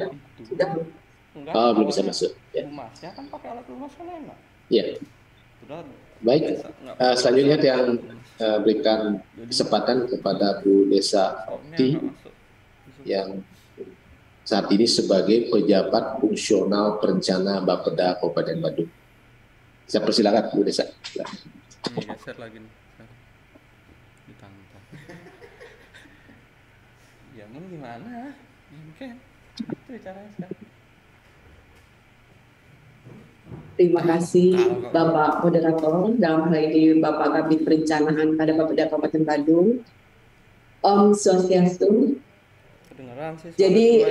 Oh, belum bisa masuk. Ya. Ya. Baik, selanjutnya yang berikan kesempatan kepada Bu Desa Okti yang saat ini sebagai pejabat fungsional perencana Bapeda Kabupaten Badung. Saya persilakan Bu Desa. Geser lagi nih. Ditangkap. Ya mau gimana? Mungkin itu caranya sekarang. Terima kasih Bapak Moderator, dalam hal ini Bapak Kabid Perencanaan pada Bapeda Kabupaten Badung. Om Swastiastu. Jadi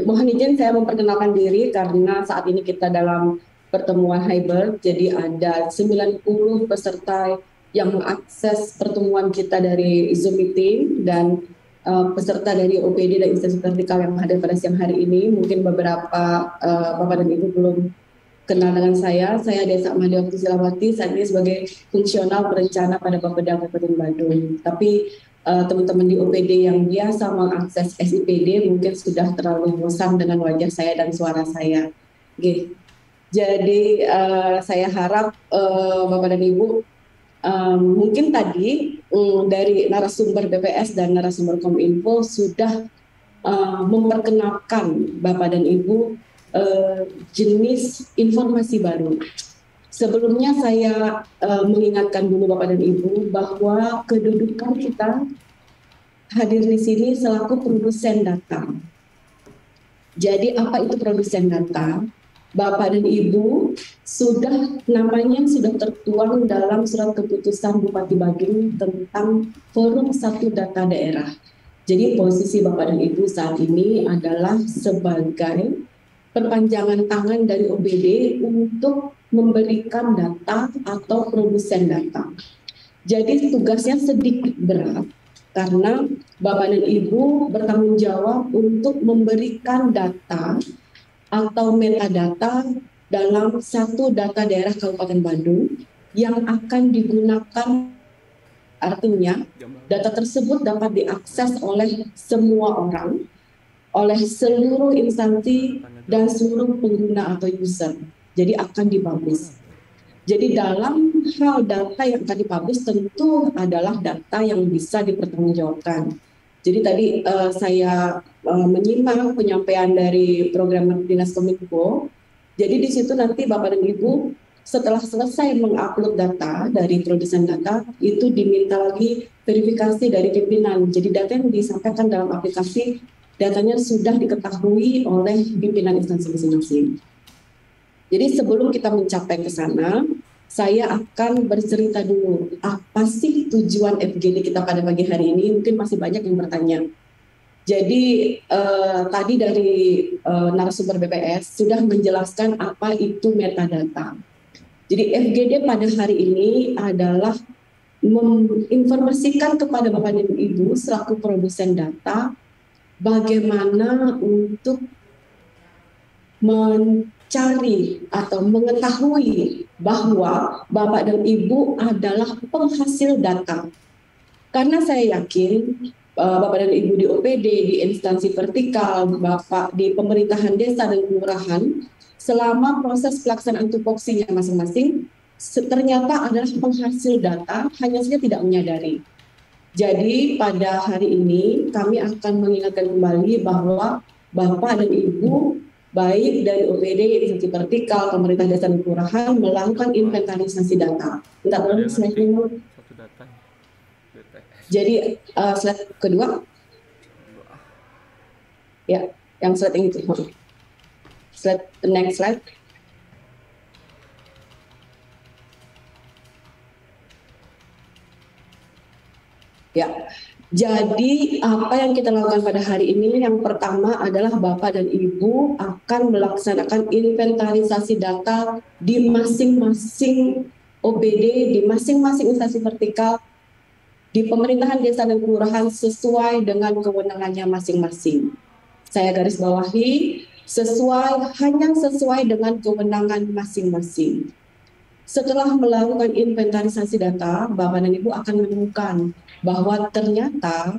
mohon izin saya memperkenalkan diri karena saat ini kita dalam pertemuan hybrid, jadi ada 90 peserta yang mengakses pertemuan kita dari Zoom meeting dan peserta dari OPD dan instansi vertikal yang hadir pada siang hari ini. Mungkin beberapa Bapak dan Ibu belum kenal dengan saya Desa Mahdiwati Silawati, saat ini sebagai fungsional perencana pada Bapeda Kabupaten Badung. Tapi teman-teman di OPD yang biasa mengakses SIPD mungkin sudah terlalu bosan dengan wajah saya dan suara saya. Oke. Jadi saya harap Bapak dan Ibu mungkin tadi dari narasumber BPS dan narasumber Kominfo sudah memperkenalkan Bapak dan Ibu jenis informasi baru. Sebelumnya saya mengingatkan dulu Bapak dan Ibu bahwa kedudukan kita hadir di sini selaku produsen data. Jadi apa itu produsen data? Bapak dan Ibu namanya sudah tertuang dalam surat keputusan Bupati Badung tentang Forum 1 Data Daerah. Jadi posisi Bapak dan Ibu saat ini adalah sebagai perpanjangan tangan dari OBD untuk memberikan data atau produsen data. Jadi tugasnya sedikit berat karena Bapak dan Ibu bertanggung jawab untuk memberikan data atau metadata dalam satu data daerah Kabupaten Bandung yang akan digunakan, artinya data tersebut dapat diakses oleh semua orang, oleh seluruh instansi dan seluruh pengguna atau user. Jadi akan dipublish. Jadi dalam hal data yang akan dipublish tentu adalah data yang bisa dipertanggungjawabkan. Jadi tadi saya menyimak penyampaian dari program Dinas Kominfo. Jadi di situ nanti Bapak dan Ibu setelah selesai mengupload data dari produsen data itu diminta lagi verifikasi dari pimpinan. Jadi data yang disampaikan dalam aplikasi datanya sudah diketahui oleh pimpinan instansi masing-masing. Jadi sebelum kita mencapai ke sana, saya akan bercerita dulu, apa sih tujuan FGD kita pada pagi hari ini? Mungkin masih banyak yang bertanya. Jadi tadi dari narasumber BPS sudah menjelaskan apa itu metadata. Jadi FGD pada hari ini adalah menginformasikan kepada Bapak dan Ibu selaku produsen data bagaimana untuk mencari atau mengetahui bahwa Bapak dan Ibu adalah penghasil data. Karena saya yakin Bapak dan Ibu di OPD, di instansi vertikal, Bapak di pemerintahan desa dan kelurahan, selama proses pelaksanaan tupoksinya masing-masing, ternyata adalah penghasil data, hanya saja tidak menyadari. Jadi pada hari ini kami akan mengingatkan kembali bahwa Bapak dan Ibu baik dari OPD, instansi vertikal, pemerintah desa dan kelurahan melakukan inventarisasi data. Tidak perlu slide dulu. Jadi slide kedua, ya, yang slide yang itu. Slide, next slide. Ya. Jadi apa yang kita lakukan pada hari ini, yang pertama adalah Bapak dan Ibu akan melaksanakan inventarisasi data di masing-masing OPD, di masing-masing instansi vertikal, di pemerintahan desa dan kelurahan sesuai dengan kewenangannya masing-masing. Saya garis bawahi, hanya sesuai dengan kewenangan masing-masing. Setelah melakukan inventarisasi data, Bapak dan Ibu akan menemukan bahwa ternyata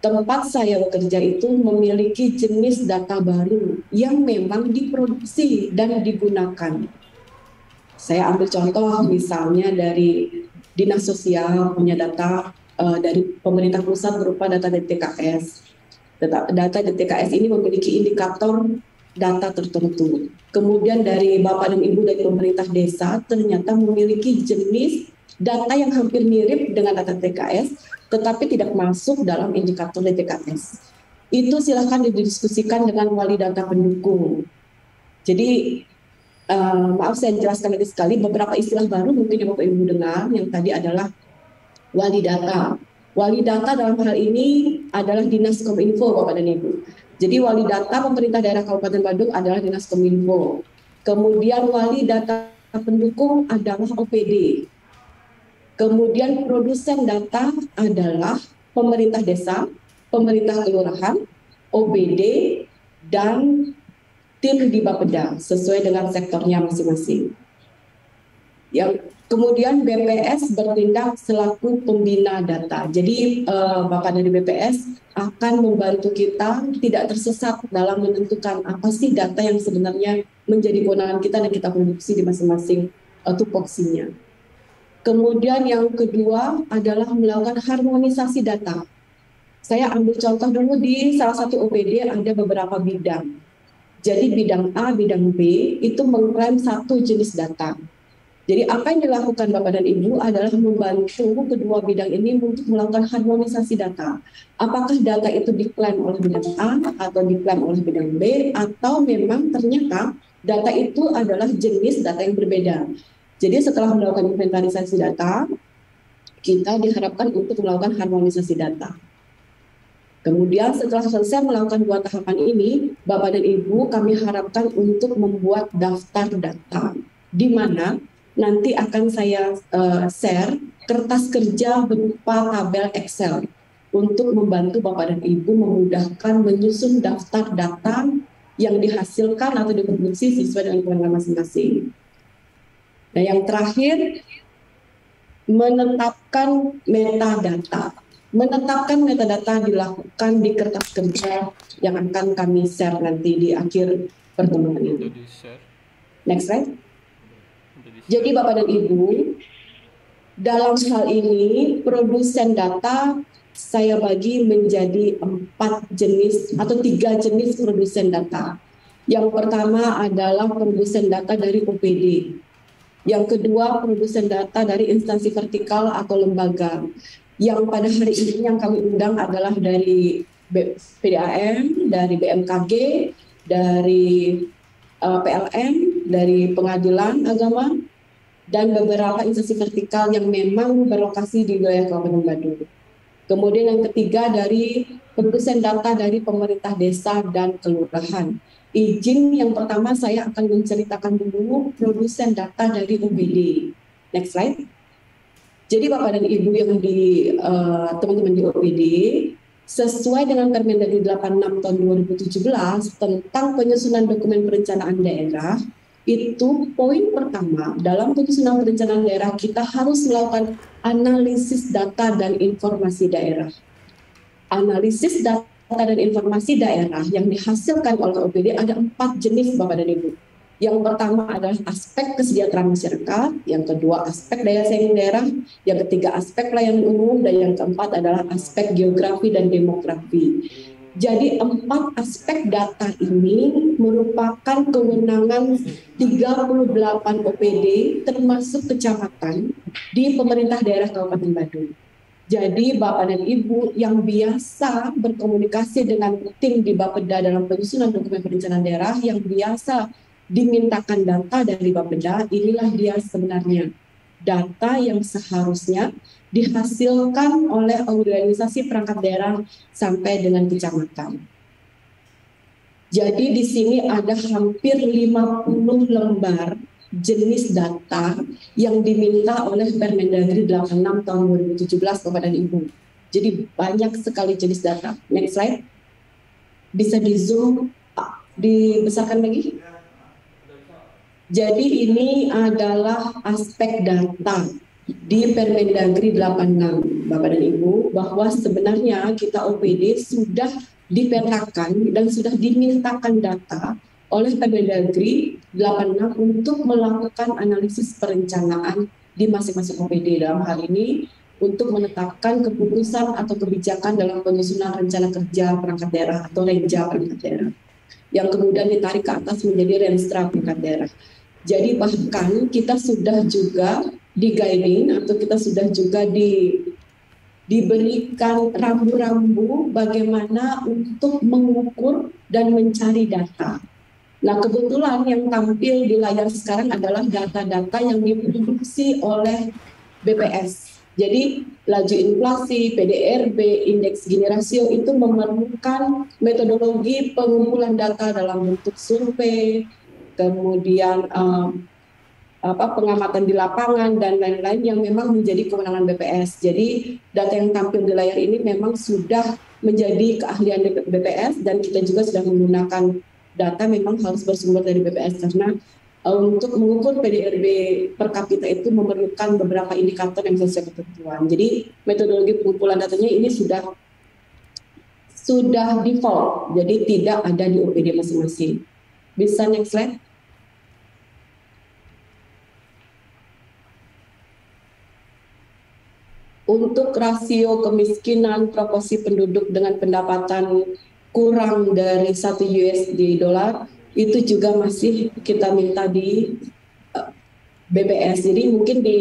tempat saya bekerja itu memiliki jenis data baru yang memang diproduksi dan digunakan. Saya ambil contoh misalnya dari Dinas Sosial punya data dari pemerintah pusat berupa data DTKS. Data DTKS ini memiliki indikator data tertentu. Kemudian dari Bapak dan Ibu dari pemerintah desa ternyata memiliki jenis data yang hampir mirip dengan data DTKS, tetapi tidak masuk dalam indikator DTKS. Itu silakan didiskusikan dengan wali data pendukung. Jadi, maaf saya jelaskan lagi sekali, beberapa istilah baru mungkin yang Bapak Ibu dengar, yang tadi adalah wali data. Wali data dalam hal ini adalah Dinas Kominfo, Bapak dan Ibu. Jadi wali data pemerintah daerah Kabupaten Bandung adalah Dinas Kominfo. Kemudian wali data pendukung adalah OPD. Kemudian produsen data adalah pemerintah desa, pemerintah kelurahan, OPD, dan tim di Bapeda sesuai dengan sektornya masing-masing. Yang Kemudian BPS bertindak selaku pembina data. Jadi Bapak dari BPS akan membantu kita tidak tersesat dalam menentukan apa sih data yang sebenarnya menjadi kewenangan kita dan kita produksi di masing-masing tupoksinya. Kemudian yang kedua adalah melakukan harmonisasi data. Saya ambil contoh dulu di salah satu OPD ada beberapa bidang. Jadi bidang A, bidang B itu mengklaim satu jenis data. Jadi apa yang dilakukan Bapak dan Ibu adalah membantu kedua bidang ini untuk melakukan harmonisasi data. Apakah data itu diklaim oleh bidang A atau diklaim oleh bidang B, atau memang ternyata data itu adalah jenis data yang berbeda. Jadi setelah melakukan inventarisasi data, kita diharapkan untuk melakukan harmonisasi data. Kemudian setelah selesai melakukan dua tahapan ini, Bapak dan Ibu kami harapkan untuk membuat daftar data, di mana nanti akan saya share kertas kerja berupa tabel Excel untuk membantu Bapak dan Ibu memudahkan menyusun daftar data yang dihasilkan atau diproduksi sesuai dengan kewenangan masing-masing. Nah, yang terakhir, menetapkan metadata. Menetapkan metadata dilakukan di kertas kerja yang akan kami share nanti di akhir pertemuan ini. Next slide. Jadi Bapak dan Ibu, dalam hal ini produsen data saya bagi menjadi 4 jenis atau 3 jenis produsen data. Yang pertama adalah produsen data dari OPD. Yang kedua produsen data dari instansi vertikal atau lembaga. Yang pada hari ini yang kami undang adalah dari PDAM, dari BMKG, dari PLN, dari Pengadilan Agama, dan beberapa instansi vertikal yang memang berlokasi di wilayah Kabupaten Badung. Kemudian yang ketiga dari produsen data dari pemerintah desa dan kelurahan. Izin yang pertama saya akan menceritakan dulu produsen data dari OPD. Next slide. Jadi Bapak dan Ibu yang di teman-teman di OPD, sesuai dengan Permendagri 86 tahun 2017 tentang penyusunan dokumen perencanaan daerah, itu poin pertama dalam penyusunan perencanaan daerah kita harus melakukan analisis data dan informasi daerah. Analisis data dan informasi daerah yang dihasilkan oleh OPD ada 4 jenis Bapak dan Ibu. Yang pertama adalah aspek kesejahteraan masyarakat, yang kedua aspek daya saing daerah, yang ketiga aspek pelayanan umum, dan yang keempat adalah aspek geografi dan demografi. Jadi 4 aspek data ini merupakan kewenangan 38 OPD termasuk kecamatan di pemerintah daerah Kabupaten Badung. Jadi Bapak dan Ibu yang biasa berkomunikasi dengan tim di Bapeda dalam penyusunan dokumen perencanaan daerah, yang biasa dimintakan data dari Bapeda, inilah dia sebenarnya data yang seharusnya dihasilkan oleh organisasi perangkat daerah sampai dengan kecamatan. Jadi di sini ada hampir 50 lembar jenis data yang diminta oleh Permendagri 86 tahun 2017 Bapak dan Ibu. Jadi banyak sekali jenis data. Next slide. Bisa di zoom, dibesarkan lagi. Jadi ini adalah aspek data di Permendagri 86 Bapak dan Ibu, bahwa sebenarnya kita OPD sudah dipetakan dan sudah dimintakan data oleh Permendagri 86 untuk melakukan analisis perencanaan di masing-masing OPD, dalam hal ini untuk menetapkan keputusan atau kebijakan dalam penyusunan rencana kerja perangkat daerah atau renja perangkat daerah, yang kemudian ditarik ke atas menjadi renstra perangkat daerah. Jadi bahkan kita sudah juga di guiding atau kita sudah juga diberikan rambu-rambu bagaimana untuk mengukur dan mencari data. Nah, kebetulan yang tampil di layar sekarang adalah data-data yang diproduksi oleh BPS. Jadi laju inflasi, PDRB, indeks Gini rasio itu memerlukan metodologi pengumpulan data dalam bentuk survei, kemudian pengamatan di lapangan dan lain-lain yang memang menjadi kewenangan BPS. Jadi data yang tampil di layar ini memang sudah menjadi keahlian BPS, dan kita juga sudah menggunakan data memang harus bersumber dari BPS karena untuk mengukur PDRB per kapita itu memerlukan beberapa indikator yang sesuai ketentuan. Jadi metodologi pengumpulan datanya ini sudah default, jadi tidak ada di OPD masing-masing. Bisa next slide. Untuk rasio kemiskinan proporsi penduduk dengan pendapatan kurang dari 1 USD dolar itu juga masih kita minta di BPS. Jadi mungkin di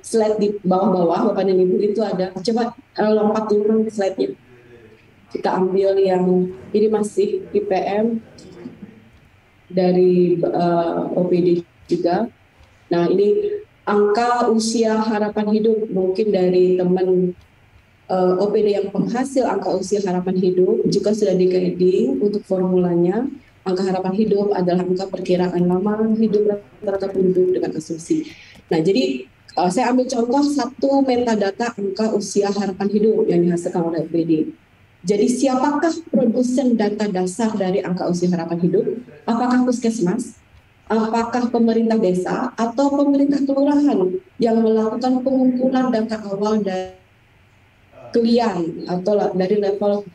slide di bawah-bawah Bapak dan Ibu itu ada, coba lompat turun slide-nya. Kita ambil yang ini masih IPM dari OPD juga. Nah ini angka usia harapan hidup mungkin dari teman OPD yang penghasil angka usia harapan hidup juga sudah di-guiding untuk formulanya. Angka harapan hidup adalah angka perkiraan lama hidup rata-rata penduduk dengan asumsi. Nah, jadi saya ambil contoh satu metadata angka usia harapan hidup yang dihasilkan oleh OPD. Jadi siapakah produsen data dasar dari angka usia harapan hidup? Apakah puskesmas? Apakah pemerintah desa atau pemerintah kelurahan yang melakukan pengumpulan data awal dari klien atau dari level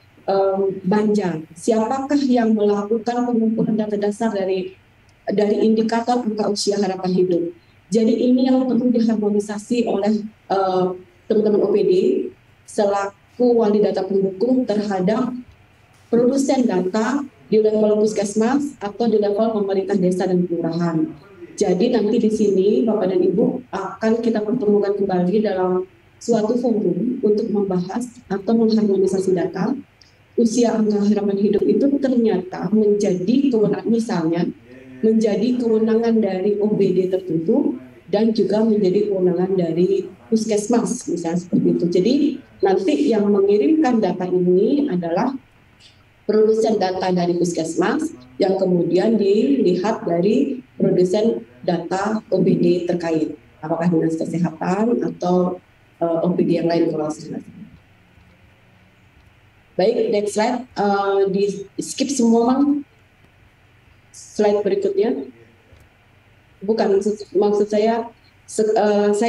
Banjar? Siapakah yang melakukan pengumpulan data dasar dari indikator angka usia harapan hidup? Jadi ini yang perlu diharmonisasi oleh teman-teman OPD selaku wali data pendukung terhadap produsen data di level puskesmas atau di level pemerintah desa dan kelurahan. Jadi nanti di sini Bapak dan Ibu akan kita pertemukan kembali dalam suatu forum untuk membahas atau mengharmonisasi data. Usia angka harapan hidup itu ternyata menjadi kewenangan, misalnya menjadi kewenangan dari OBD tertentu dan juga menjadi kewenangan dari puskesmas, misalnya seperti itu. Jadi nanti yang mengirimkan data ini adalah produsen data dari puskesmas yang kemudian dilihat dari produsen data OBD terkait, apakah dinas kesehatan atau OBD yang lain kalau selesai. Baik, next slide. Di skip semua, Bang. Slide berikutnya. Bukan, maksud saya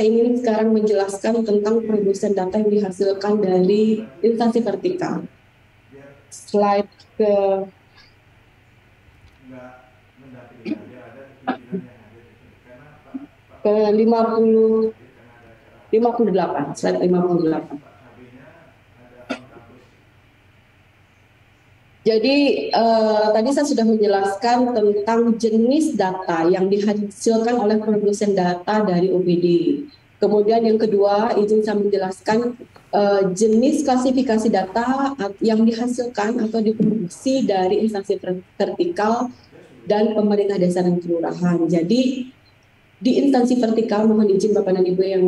ingin sekarang menjelaskan tentang produsen data yang dihasilkan dari instansi vertikal. Slide ke ke 58, slide 58. Jadi tadi saya sudah menjelaskan tentang jenis data yang dihasilkan oleh produsen data dari OPD. Kemudian yang kedua, izin saya menjelaskan jenis klasifikasi data yang dihasilkan atau diproduksi dari instansi vertikal dan pemerintah desa dan kelurahan. Jadi di instansi vertikal, mohon izin Bapak dan Ibu yang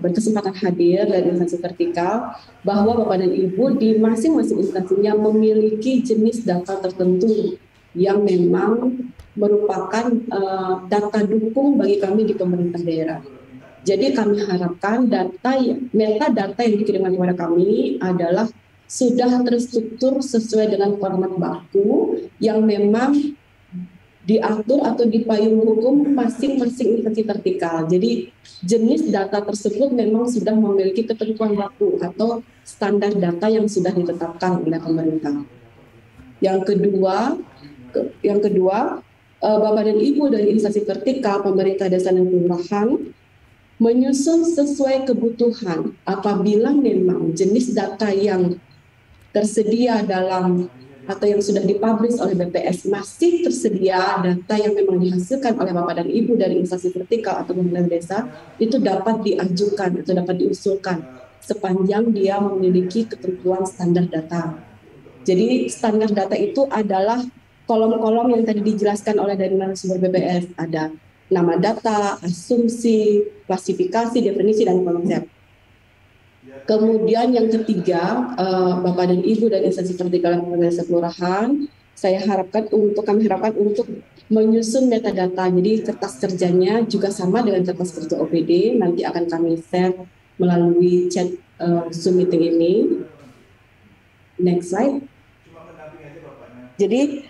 berkesempatan hadir dari instansi vertikal, bahwa Bapak dan Ibu di masing-masing instansinya memiliki jenis data tertentu yang memang merupakan data dukung bagi kami di pemerintah daerah. Jadi kami harapkan metadata yang dikirimkan kepada kami adalah sudah terstruktur sesuai dengan format baku yang memang diatur atau dipayung hukum masing-masing instansi vertikal. Jadi jenis data tersebut memang sudah memiliki ketentuan baku atau standar data yang sudah ditetapkan oleh pemerintah. Yang kedua, Bapak dan Ibu dari instansi vertikal, pemerintah desa dan kelurahan menyusun sesuai kebutuhan apabila memang jenis data yang tersedia dalam atau yang sudah dipublish oleh BPS masih tersedia data yang memang dihasilkan oleh Bapak dan Ibu dari instansi vertikal atau pemerintah desa, itu dapat diajukan atau dapat diusulkan sepanjang dia memiliki ketentuan standar data. Jadi standar data itu adalah kolom-kolom yang tadi dijelaskan oleh dari narasumber BPS, ada nama data, asumsi, klasifikasi, definisi, dan konsep. Kemudian yang ketiga, Bapak dan Ibu dari instansi vertikal dan pemerintah desa kelurahan, kami harapkan untuk menyusun metadata. Jadi kertas kerjanya juga sama dengan kertas kerja OPD, nanti akan kami share melalui chat Zoom meeting ini. Next slide. Jadi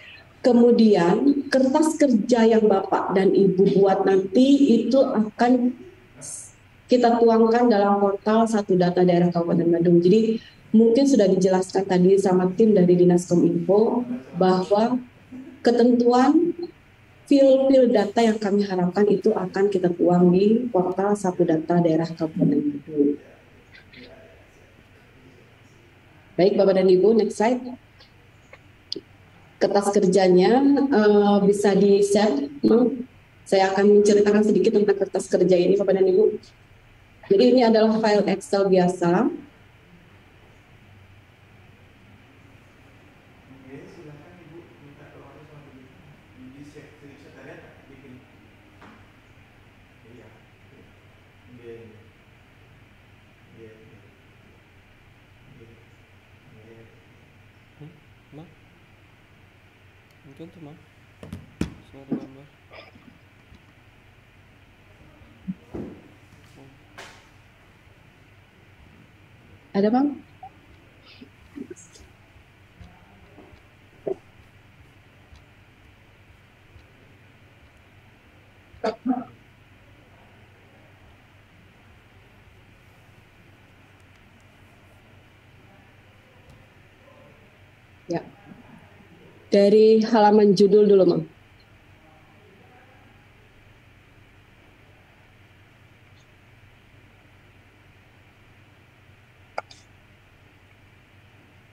kemudian kertas kerja yang Bapak dan Ibu buat nanti itu akan kita tuangkan dalam portal Satu Data Daerah Kabupaten Badung. Jadi mungkin sudah dijelaskan tadi sama tim dari Dinas Kominfo bahwa ketentuan fil data yang kami harapkan itu akan kita tuang di portal Satu Data Daerah Kabupaten Badung. Baik Bapak dan Ibu, next slide. Kertas kerjanya bisa di-share. Saya akan menceritakan sedikit tentang kertas kerja ini Bapak dan Ibu. Jadi ini adalah file Excel biasa. Mungkin tuh Mam, suara gambar. Ada Bang? Ya. Dari halaman judul dulu, Mang.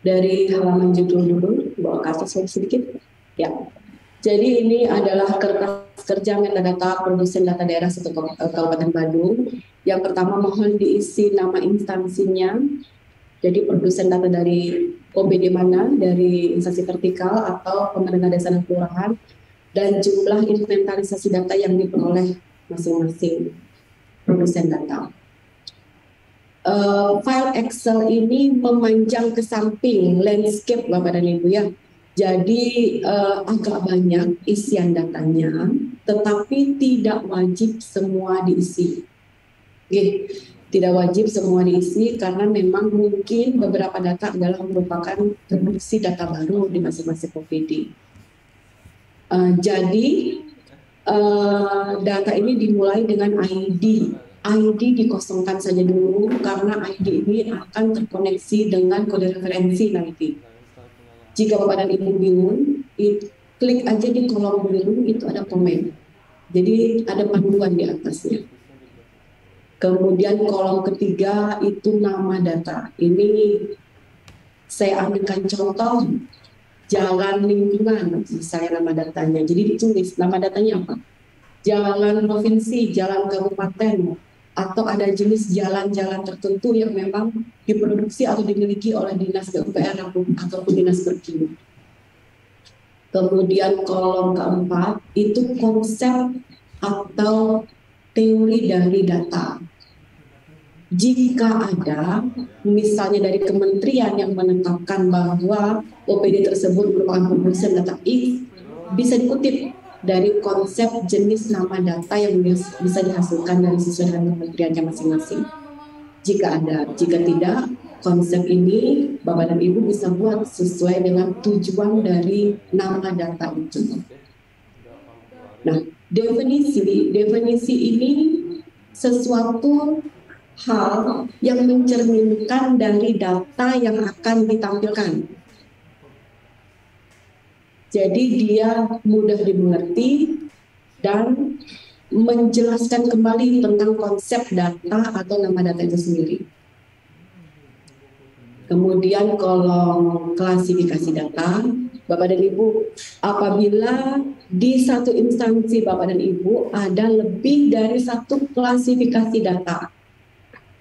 Dari halaman judul dulu, bawa kasus sedikit. Ya. Jadi ini adalah kertas kerja metadata produsen data daerah satu Kabupaten Badung. Yang pertama mohon diisi nama instansinya. Jadi produsen data dari OPD mana, dari instansi vertikal atau pemerintah desa dan kelurahan, dan jumlah inventarisasi data yang diperoleh masing-masing produsen data. File Excel ini memanjang ke samping landscape Bapak dan Ibu ya. Jadi agak banyak isian datanya, tetapi tidak wajib semua diisi. Oke. Tidak wajib semua diisi karena memang mungkin beberapa data adalah merupakan produksi data baru di masing-masing OPD. Jadi data ini dimulai dengan ID. ID dikosongkan saja dulu karena ID ini akan terkoneksi dengan kode referensi nanti. Jika Bapak dan Ibu bingung, klik aja di kolom biru itu ada komen. Jadi ada panduan di atasnya. Kemudian kolom ketiga itu nama data. Ini saya ambilkan contoh jalan lingkungan, misalnya nama datanya. Jadi ditulis nama datanya apa? Jalan provinsi, jalan kabupaten, atau ada jenis jalan-jalan tertentu yang memang diproduksi atau dimiliki oleh dinas PUPR ataupun dinas berkirim. Kemudian kolom keempat itu konsep atau teori dari data. Jika ada, misalnya dari kementerian yang menetapkan bahwa OPD tersebut merupakan produsen data X, bisa dikutip dari konsep jenis nama data yang bisa dihasilkan dari sesuai dengan kementeriannya masing-masing. Jika ada, jika tidak, konsep ini Bapak dan Ibu bisa buat sesuai dengan tujuan dari nama data itu. Nah, definisi ini sesuatu hal yang mencerminkan dari data yang akan ditampilkan. Jadi dia mudah dimengerti dan menjelaskan kembali tentang konsep data atau nama data itu sendiri. Kemudian kolom klasifikasi data, Bapak dan Ibu, apabila di satu instansi Bapak dan Ibu ada lebih dari satu klasifikasi data,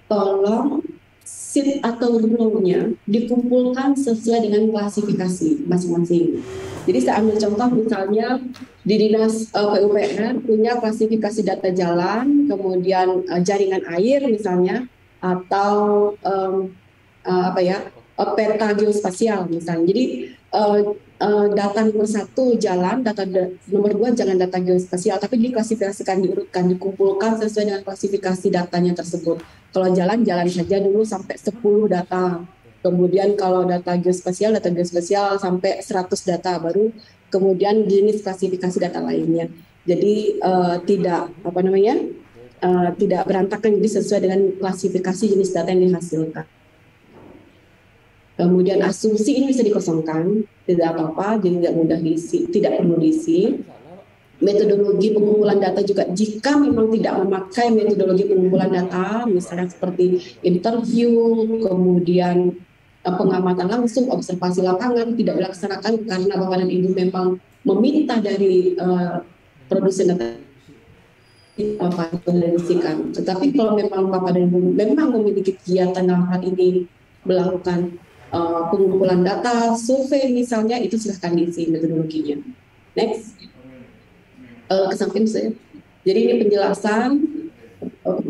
tolong sheet atau row-nya dikumpulkan sesuai dengan klasifikasi masing-masing. Jadi saya ambil contoh misalnya di Dinas PUPR punya klasifikasi data jalan, kemudian jaringan air misalnya, atau peta geospasial misalnya. Jadi data nomor 1 jalan, data nomor 2 jangan data geospasial, tapi diklasifikasikan, diurutkan, dikumpulkan sesuai dengan klasifikasi datanya tersebut. Kalau jalan saja dulu sampai 10 data. Kemudian kalau data geospasial sampai 100 data, baru kemudian jenis klasifikasi data lainnya. Jadi tidak tidak berantakan, jadi sesuai dengan klasifikasi jenis data yang dihasilkan. Kemudian asumsi ini bisa dikosongkan, tidak apa-apa, jadi tidak mudah diisi, tidak perlu diisi. Metodologi pengumpulan data juga jika memang tidak memakai metodologi pengumpulan data, misalnya seperti interview, kemudian pengamatan langsung, observasi lapangan, tidak dilaksanakan karena Bapak dan Ibu memang meminta dari produsen data mendefinisikan. Tetapi kalau memang Bapak dan Ibu memang memiliki kegiatan dalam hal ini melakukan pengumpulan data, survei misalnya, itu silahkan diisi metodologinya. Next. Ke samping saya. Jadi ini penjelasan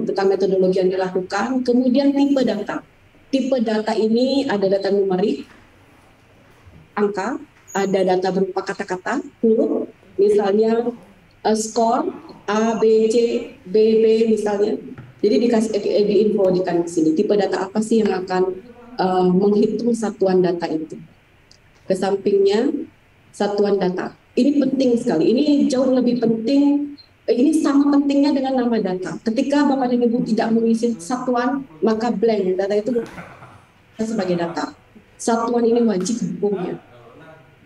tentang metodologi yang dilakukan. Kemudian tipe data. Tipe data ini ada data numerik, angka, ada data berupa kata-kata, huruf, misalnya skor A, B, C, B, B misalnya. Jadi dikasih diinfokan di sini. Tipe data apa sih yang akan menghitung satuan data itu? Ke sampingnya satuan data. Ini penting sekali. Ini jauh lebih penting. Ini sama pentingnya dengan nama data. Ketika Bapak dan Ibu tidak mengisi satuan, maka blank data itu sebagai data. Satuan ini wajib hukumnya.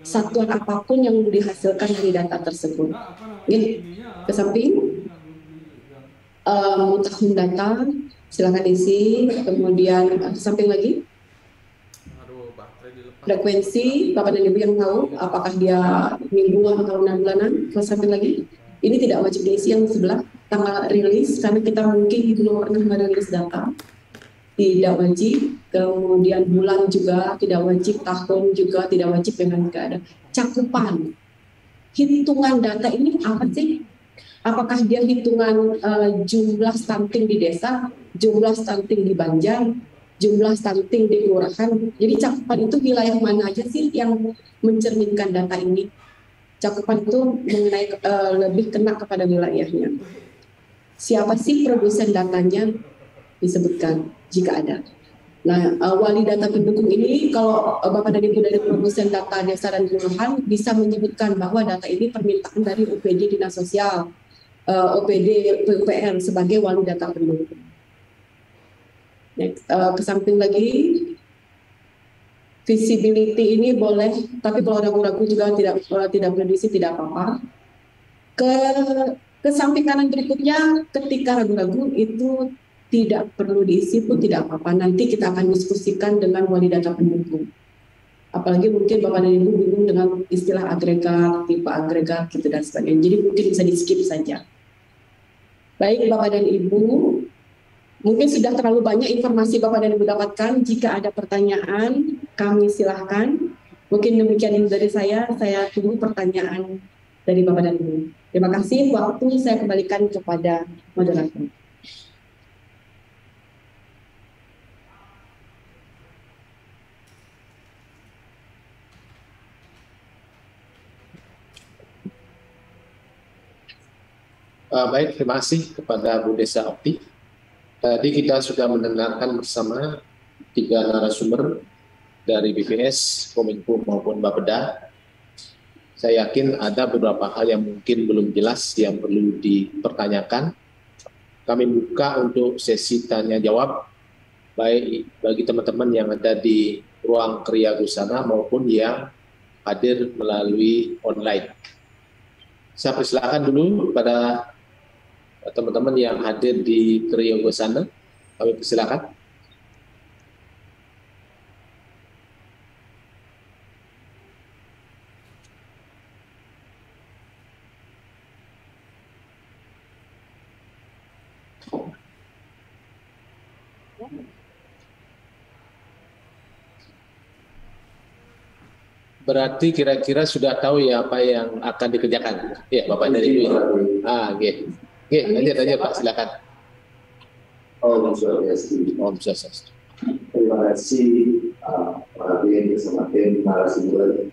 Satuan apapun yang dihasilkan dari data tersebut. Ini ke samping tahun data, silakan isi. Kemudian ke samping lagi. Frekuensi, Bapak dan Ibu yang tahu apakah dia mingguan atau 6 bulanan. Ke samping lagi, ini tidak wajib diisi yang sebelah tanggal rilis karena kita mungkin belum pernah merilis data, tidak wajib. Kemudian bulan juga tidak wajib, tahun juga tidak wajib, memang tidak ada. Cakupan, hitungan data ini apa sih? Apakah dia hitungan jumlah stunting di desa, jumlah stunting di Banjar, jumlah stunting di kelurahan? Jadi cakupan itu wilayah mana aja sih yang mencerminkan data ini? Cakupan itu mengenai lebih kena kepada wilayahnya. Siapa sih produsen datanya? Disebutkan jika ada. Nah, wali data pendukung ini kalau Bapak dan Ibu dari produsen data desa dan kelurahan bisa menyebutkan bahwa data ini permintaan dari OPD Dinas Sosial, OPD PUPR sebagai wali data pendukung. Next, ke samping lagi, visibility ini boleh, tapi kalau ragu-ragu juga tidak boleh diisi, tidak apa-apa. Ke samping kanan berikutnya, ketika ragu-ragu itu tidak perlu diisi pun tidak apa-apa. Nanti kita akan diskusikan dengan wali data pendukung. Apalagi mungkin Bapak dan Ibu bingung dengan istilah agregat, tipe agregat, gitu dan sebagainya. Jadi mungkin bisa di-skip saja. Baik Bapak dan Ibu, mungkin sudah terlalu banyak informasi Bapak dan Ibu dapatkan. Jika ada pertanyaan, kami silahkan. Mungkin demikian dari saya tunggu pertanyaan dari Bapak dan Ibu. Terima kasih, waktu saya kembalikan kepada moderator. Baik, terima kasih kepada Bu Desa Okti. Tadi kita sudah mendengarkan bersama 3 narasumber dari BPS, Kominfo maupun Bapeda. Saya yakin ada beberapa hal yang mungkin belum jelas yang perlu dipertanyakan. Kami buka untuk sesi tanya jawab, baik bagi teman-teman yang ada di ruang Kriya Gusana maupun yang hadir melalui online. Saya persilakan dulu pada teman-teman yang hadir di Kriya Gusana. Kami persilakan. Berarti kira-kira sudah tahu ya apa yang akan dikerjakan. Ya, Bapak dari Ibu. Oke, lanjut aja Pak, silakan. Om Swastiastu. Terima kasih para bersama tim narasumber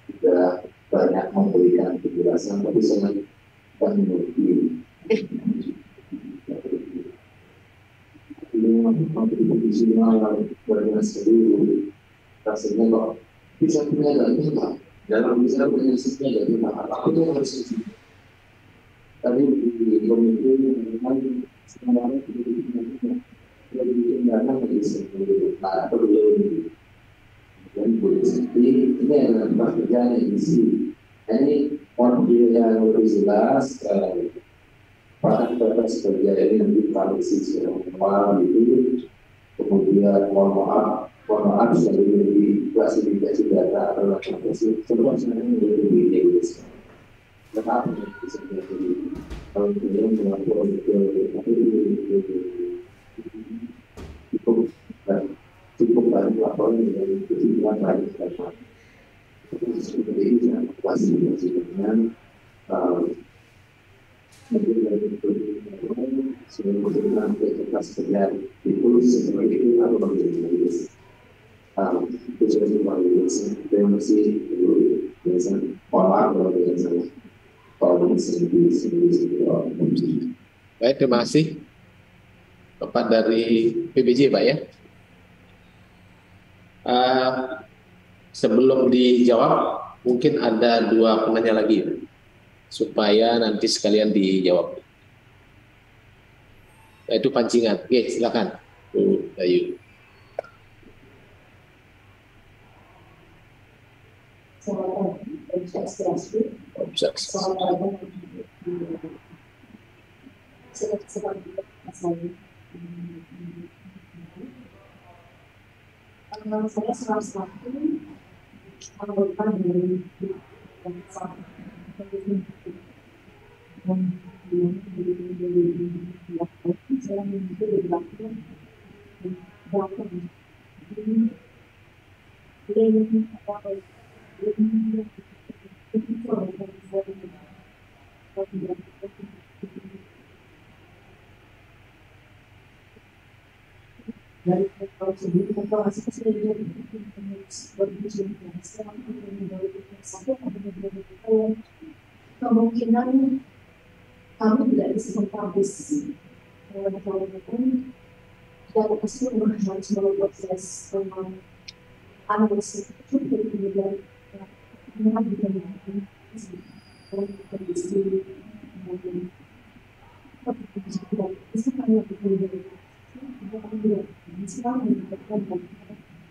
sudah banyak memberikan penjelasan, tapi sangat mengerti. Ini kontribusi yang banyak sekali rasanya kok bisa punya data dalam bisa prinsipnya dari apa itu harus isi. Tadi di komite memang sebenarnya lebih dana dari perlu dan polisi ini adalah pekerjaan yang isi. Ini mobil yang lebih jelas batas kerja ini nanti polisi secara normal itu, kemudian mohon maaf sudah lebih klasifikasi data adalah klasifikasi semua sebenarnya lebih detail. Tetapi sebenarnya kalau kemudian melakukan cukup banyak laporan dari kesimpulan baik data. Seperti ini yang klasifikasi dengan sebelum kelas kerja itu seperti itu atau bagaimana itu sudah divalidasi dan masih biasa orang kalau biasa kalau Baik, terima kasih Bapak dari PBJ Pak ya. Sebelum dijawab mungkin ada dua penanya lagi supaya nanti sekalian dijawab. Itu pancingan. Oke, silakan. Ayo. Saya salah satu anggota dari dari sebelum informasi kesehatan kemungkinan kami tidak bisa mempublish dan keseluruhan harus melalui proses analisis itu kemudian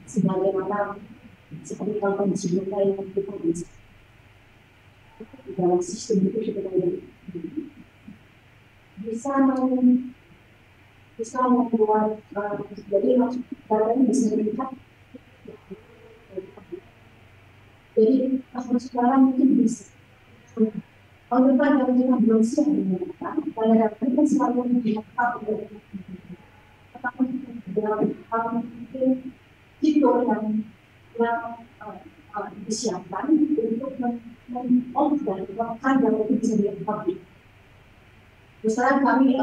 sebagaimana seperti kalau sebelumnya yang kita bisa dalam sistem itu bisa membuat jadi datanya bisa dilihat. Jadi kalau sekarang mungkin bisa kalau depan yang kita belum siap menggunakan pada kita selalu melihat tetapi dalam mungkin fitur yang disiapkan untuk mengolahkan dan bisa dilakukan. Misalnya kami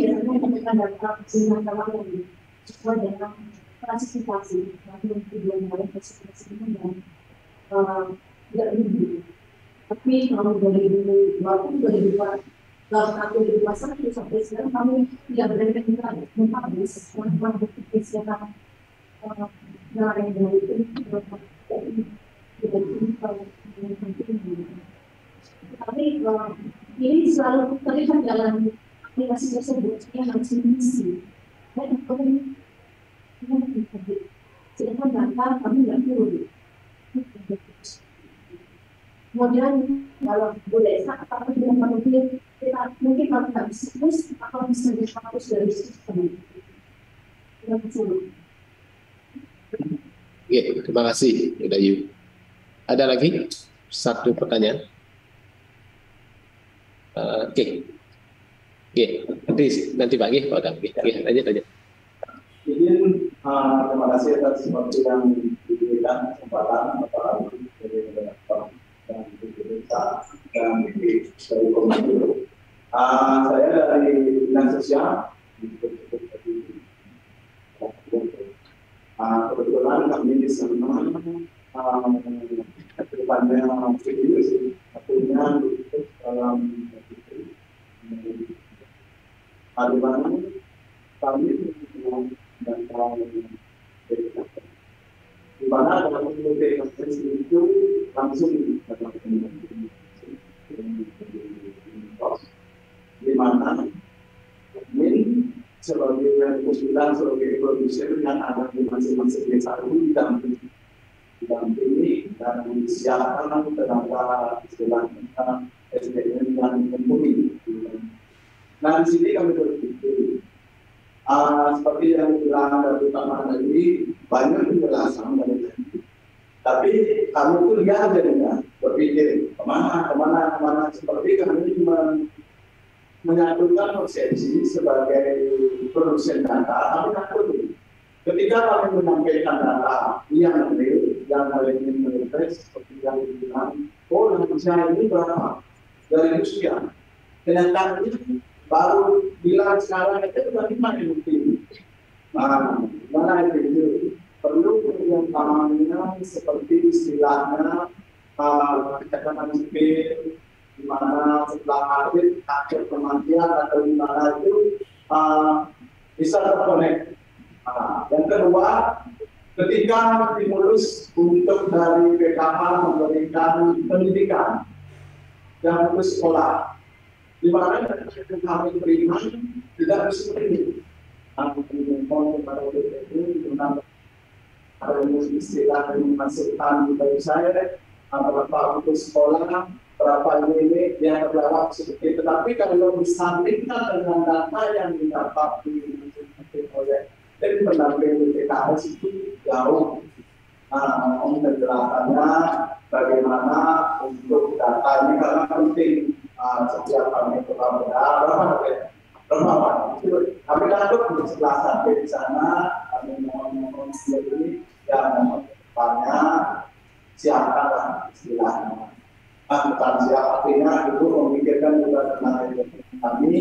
biasanya menggunakan data sinyal yang sesuai dengan klasifikasi yang tujuan dari klasifikasi ini dan tidak lebih. Tapi kalau 2020, 2021 sampai sekarang kami tidak berani mempublish tentang bukti kesehatan yang dari tapi ini selalu terlihat dalam aplikasi tersebut yang harus diisi dan kemudian sedangkan data kami tidak perlu. Kemudian kalau boleh apakah tidak mungkin kita mungkin kalau tidak bisa terus atau bisa dihapus dari sistem. Oke, terima kasih Dayu. Ada lagi satu pertanyaan? Oke, nanti pagi Pak Odang. Lanjut. Jadi terima kasih atas waktu yang diberikan kesempatan Bapak dari dan dari komite. Saya dari dinas sosial. Kebetulan kami di sana kedepannya video punya dalam di mana kami dan di mana dalam komite itu langsung di mana ini sebagai usulan sebagai produser yang ada di masing-masing desa itu didampingi dan disiapkan tenaga istilahnya SDM yang mumpuni. Nah di sini kami berpikir seperti yang dibilang dari Pak tadi banyak penjelasan dari tadi. Tapi kami itu lihat aja berpikir kemana seperti kami menyatukan persepsi sebagai produsen data. Kami takut ketika kami menyampaikan data yang real, yang ingin meretes seperti yang dibilang, oh Indonesia ini berapa dari usia. Ternyata ini baru bilang sekarang itu bagaimana mungkin? Mana itu perlu pengembangan seperti istilahnya katakan sipil, di mana setelah akhir kematian atau di mana itu bisa terkonek. Yang kedua, ketika stimulus untuk dari PKH memberikan pendidikan yang putus sekolah, di mana kami beriman tidak bisa ini. Mohon kepada BPU tentang ada istilah yang dimasukkan bagi saya berapa putus sekolah, berapa ini yang terjawab seperti itu. Tapi kalau disandingkan dengan data yang didapat oleh dari pendamping PKS itu jauh. Penjelasannya bagaimana untuk data ini karena penting setiap kami berapa kami takut untuk sebelah sampai di sana kami mohon ini yang banyak siapkan istilahnya. Bukan siap artinya itu memikirkan juga tentang kami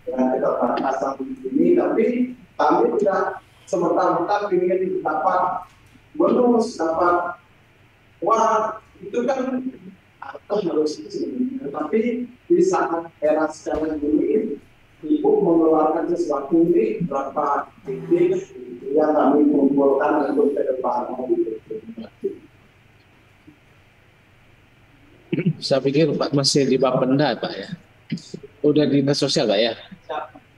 dengan keterbatasan ini, tapi kami tidak semerta-merta ingin dapat bonus, dapat uang itu kan atau harus ini. Tapi di saat era sekarang ini, ibu mengeluarkan sesuatu ini berapa titik yang kami kumpulkan untuk ke depan. Saya pikir Pak masih di Bapenda Pak ya. Udah di dinas sosial Pak ya.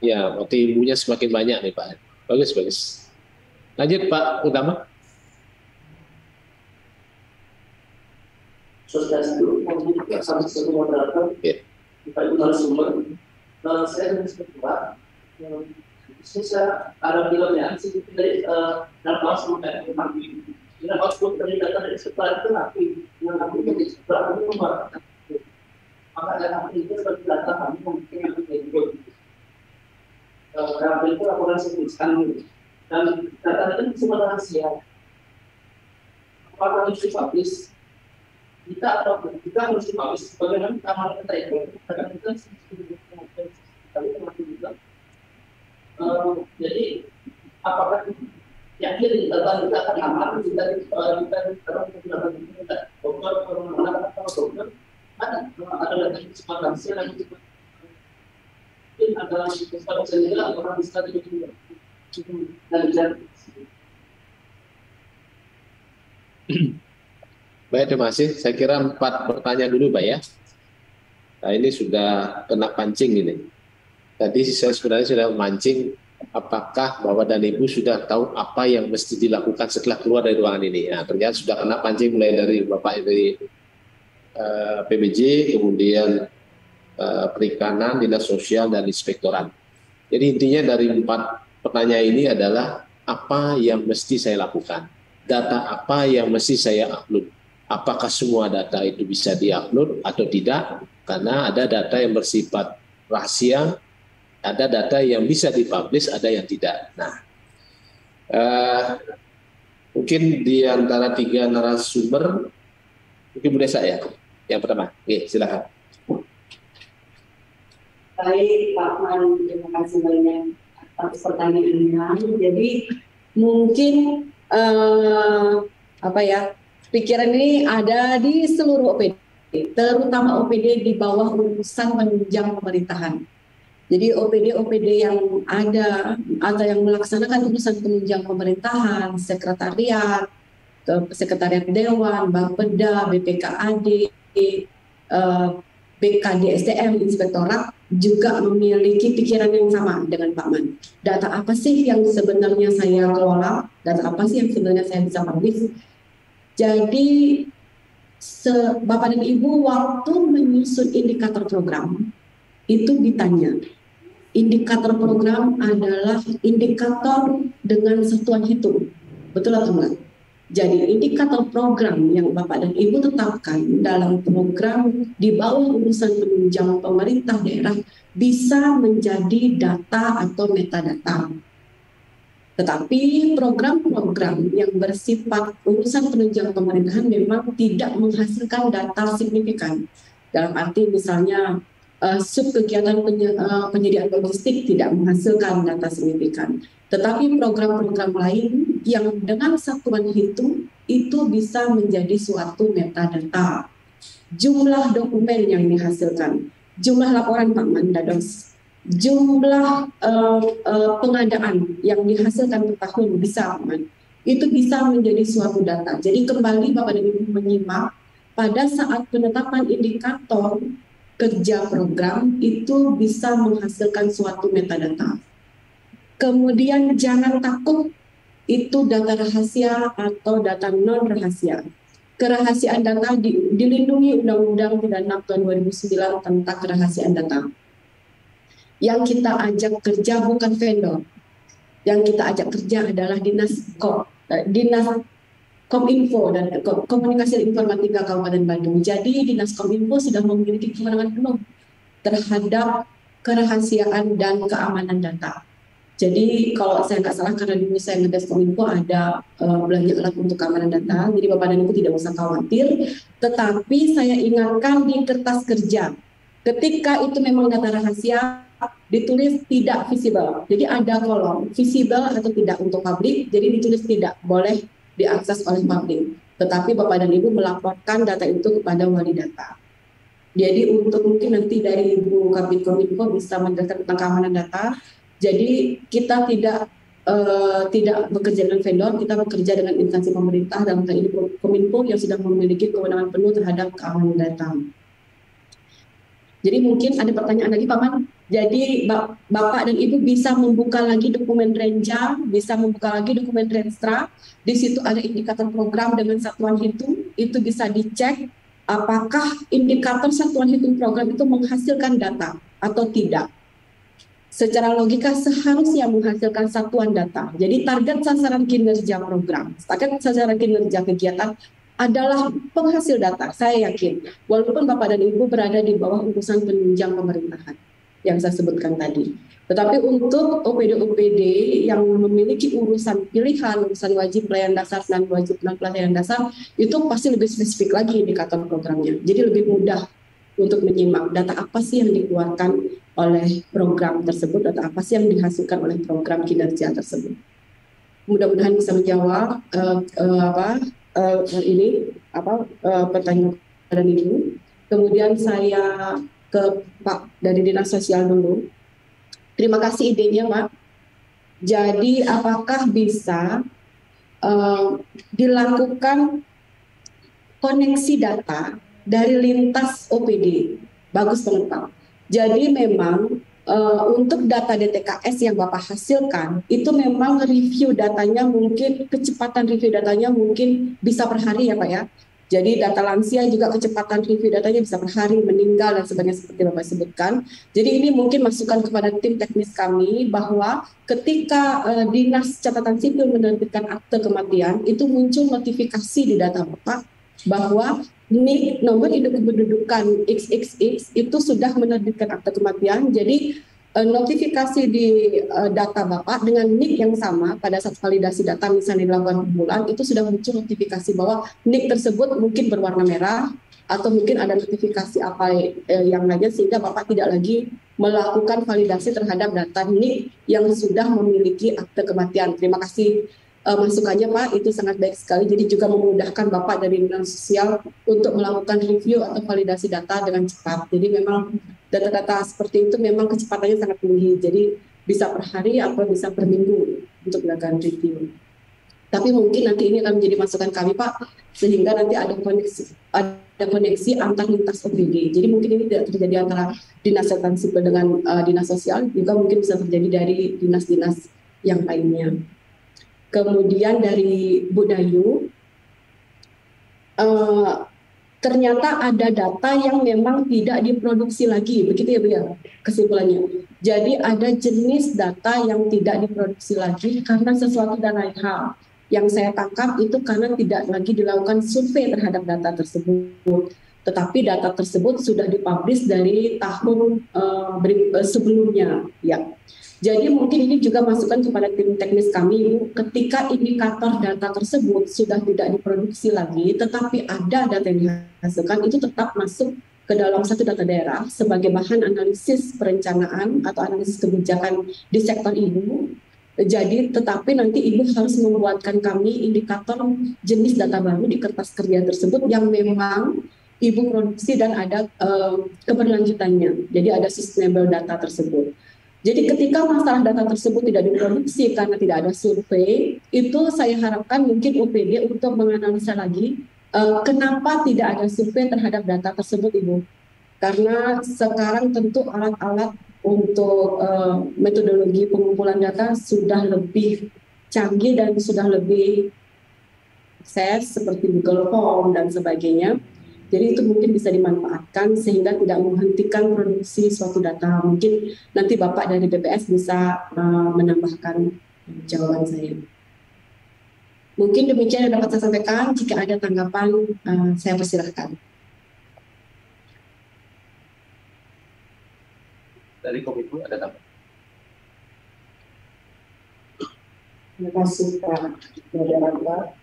Ya, waktu ibunya semakin banyak nih Pak. Bagus. Lanjut Pak Utama. Sosial itu memiliki salah satu moderator kita itu narasumber. Saya dan kedua, saya ada bilangnya sedikit dari dalam langsung dari kami. Ini output dari data dari sekolah itu nanti yang nanti jadi sekolah itu membuat maka dalam itu seperti data kami mungkin yang menjadi dalam itu laporan signifikan dan data itu semua rahasia. Apakah harus dipublish? Kita atau kita harus dipublish? Bagaimana kamar kita itu? Karena kita jadi apakah yakin data kita akan aman kita dokter ada lagi kesempatan lagi mungkin adalah kesempatan sendiri orang bisa dan Baik, terima kasih. Saya kira 4 pertanyaan dulu Pak ya. Nah ini sudah kena pancing ini. Tadi saya sebenarnya sudah memancing apakah Bapak dan Ibu sudah tahu apa yang mesti dilakukan setelah keluar dari ruangan ini. Nah, ternyata sudah kena pancing mulai dari Bapak dari PBJ, kemudian Perikanan, Dinas Sosial, dan Inspektorat. Jadi intinya dari 4 pertanyaan ini adalah apa yang mesti saya lakukan, data apa yang mesti saya upload, apakah semua data itu bisa diupload atau tidak, karena ada data yang bersifat rahasia, ada data yang bisa dipublish, ada yang tidak. Nah, mungkin di antara 3 narasumber, mungkin boleh saya yang pertama. Oke, silakan. Baik, Pak Man, terima kasih banyak atas pertanyaannya. Jadi mungkin pikiran ini ada di seluruh OPD, terutama OPD di bawah urusan penunjang pemerintahan. Jadi OPD yang ada yang melaksanakan urusan penunjang pemerintahan, sekretariat, Sekretariat Dewan, Bapeda, BPKAD, BKD SDM, Inspektorat juga memiliki pikiran yang sama dengan Pak Man. Data apa sih yang sebenarnya saya kelola? Data apa sih yang sebenarnya saya bisa publish? Jadi Bapak dan Ibu waktu menyusun indikator program itu ditanya. Indikator program adalah indikator dengan satuan hitung. Betul atau enggak? Jadi indikator program yang Bapak dan Ibu tetapkan dalam program di bawah urusan penunjang pemerintah daerah bisa menjadi data atau metadata. Tetapi program-program yang bersifat urusan penunjang pemerintahan memang tidak menghasilkan data signifikan. Dalam arti misalnya subkegiatan penyediaan logistik tidak menghasilkan data signifikan. Tetapi program-program lain yang dengan satuan hitung itu bisa menjadi suatu metadata. Jumlah dokumen yang dihasilkan, jumlah laporan Pak Mandados, jumlah pengadaan yang dihasilkan per tahun bisa itu bisa menjadi suatu data. Jadi kembali Bapak dan Ibu menyimak pada saat penetapan indikator kerja program itu bisa menghasilkan suatu metadata. Kemudian jangan takut itu data rahasia atau data non rahasia. Kerahasiaan data dilindungi Undang-Undang 36 tahun 2009 tentang kerahasiaan data. Yang kita ajak kerja bukan vendor. Yang kita ajak kerja adalah Dinas Kominfo dan Komunikasi dan Informatika Kabupaten Bandung. Jadi Dinas Kominfo sudah memiliki kewenangan penuh terhadap kerahasiaan dan keamanan data. Jadi kalau saya nggak salah karena dulu saya ngedes Kominfo ada belanja alat untuk keamanan data, jadi Bapak dan Ibu tidak usah khawatir. Tetapi saya ingatkan di kertas kerja, ketika itu memang data rahasia, ditulis tidak visible. Jadi ada kolom visible atau tidak untuk publik, jadi ditulis tidak boleh diakses oleh publik. Tetapi Bapak dan Ibu melaporkan data itu kepada wali data. Jadi untuk mungkin nanti dari Ibu Kabid Kominfo bisa menjelaskan tentang keamanan data. Jadi kita tidak bekerja dengan vendor, kita bekerja dengan instansi pemerintah dalam hal ini Kominfo yang sudah memiliki kewenangan penuh terhadap keamanan data. Jadi mungkin ada pertanyaan lagi Pak Man. Jadi Bapak dan Ibu bisa membuka lagi dokumen Renja, bisa membuka lagi dokumen Renstra. Di situ ada indikator program dengan satuan hitung, itu bisa dicek apakah indikator satuan hitung program itu menghasilkan data atau tidak. Secara logika seharusnya menghasilkan satuan data. Jadi target sasaran kinerja program, target sasaran kinerja kegiatan adalah penghasil data. Saya yakin, walaupun Bapak dan Ibu berada di bawah urusan penunjang pemerintahan yang saya sebutkan tadi. Tetapi untuk OPD-OPD yang memiliki urusan pilihan, urusan wajib pelayanan dasar dan wajib pelayanan dasar, itu pasti lebih spesifik lagi indikator programnya. Jadi lebih mudah untuk menyimak data apa sih yang dikeluarkan oleh program tersebut, data apa sih yang dihasilkan oleh program kinerja tersebut. Mudah-mudahan bisa menjawab pertanyaan ini. Kemudian saya ke Pak dari Dinas Sosial dulu. Terima kasih idenya Pak. Jadi apakah bisa dilakukan koneksi data dari lintas OPD? Bagus banget Pak. Jadi memang untuk data DTKS yang Bapak hasilkan, itu memang review datanya mungkin, kecepatan review datanya mungkin bisa per hari ya Pak ya. Jadi data lansia juga kecepatan review datanya bisa per hari, meninggal dan sebagainya seperti Bapak sebutkan. Jadi ini mungkin masukan kepada tim teknis kami bahwa ketika Dinas Catatan Sipil menerbitkan akte kematian, itu muncul notifikasi di data Bapak bahwa NIK nomor induk kependudukan XXX itu sudah menerbitkan akte kematian. Jadi notifikasi di data Bapak dengan NIK yang sama pada saat validasi data misalnya dilakukan bulan itu sudah muncul notifikasi bahwa NIK tersebut mungkin berwarna merah atau mungkin ada notifikasi apa yang lainnya sehingga Bapak tidak lagi melakukan validasi terhadap data NIK yang sudah memiliki akte kematian. Terima kasih masukannya Pak, itu sangat baik sekali. Jadi juga memudahkan Bapak dari Dinas Sosial untuk melakukan review atau validasi data dengan cepat. Jadi memang data-data seperti itu memang kecepatannya sangat tinggi. Jadi bisa per hari atau bisa per minggu untuk melakukan review. Tapi mungkin nanti ini akan menjadi masukan kami Pak, sehingga nanti ada koneksi antar lintas OPD. Jadi mungkin ini tidak terjadi antara dinas kesehatan sipil dengan dinas sosial, juga mungkin bisa terjadi dari dinas-dinas yang lainnya. Kemudian dari Bu Dayu, ternyata ada data yang memang tidak diproduksi lagi, begitu ya Bu ya, kesimpulannya. Jadi ada jenis data yang tidak diproduksi lagi karena sesuatu dan lain hal. Yang saya tangkap itu karena tidak lagi dilakukan survei terhadap data tersebut. Tetapi data tersebut sudah dipublish dari tahun sebelumnya. Ya. Jadi mungkin ini juga masukan kepada tim teknis kami, Bu, ketika indikator data tersebut sudah tidak diproduksi lagi, tetapi ada data yang dihasilkan, itu tetap masuk ke dalam satu data daerah sebagai bahan analisis perencanaan atau analisis kebijakan di sektor ibu. Jadi tetapi nanti ibu harus membuatkan kami indikator jenis data baru di kertas kerja tersebut yang memang ibu produksi dan ada keberlanjutannya. Jadi ada sustainable data tersebut. Jadi ketika masalah data tersebut tidak diproduksi karena tidak ada survei, itu saya harapkan mungkin UPD untuk menganalisa lagi kenapa tidak ada survei terhadap data tersebut, Ibu. Karena sekarang tentu alat-alat untuk metodologi pengumpulan data sudah lebih canggih dan sudah lebih akses seperti Google Form dan sebagainya. Jadi itu mungkin bisa dimanfaatkan sehingga tidak menghentikan produksi suatu data. Mungkin nanti Bapak dari BPS bisa menambahkan jawaban saya. Mungkin demikian yang dapat saya sampaikan. Jika ada tanggapan, saya persilahkan. Dari Kominfo ada tambahan? Terima kasih Pak Moderator.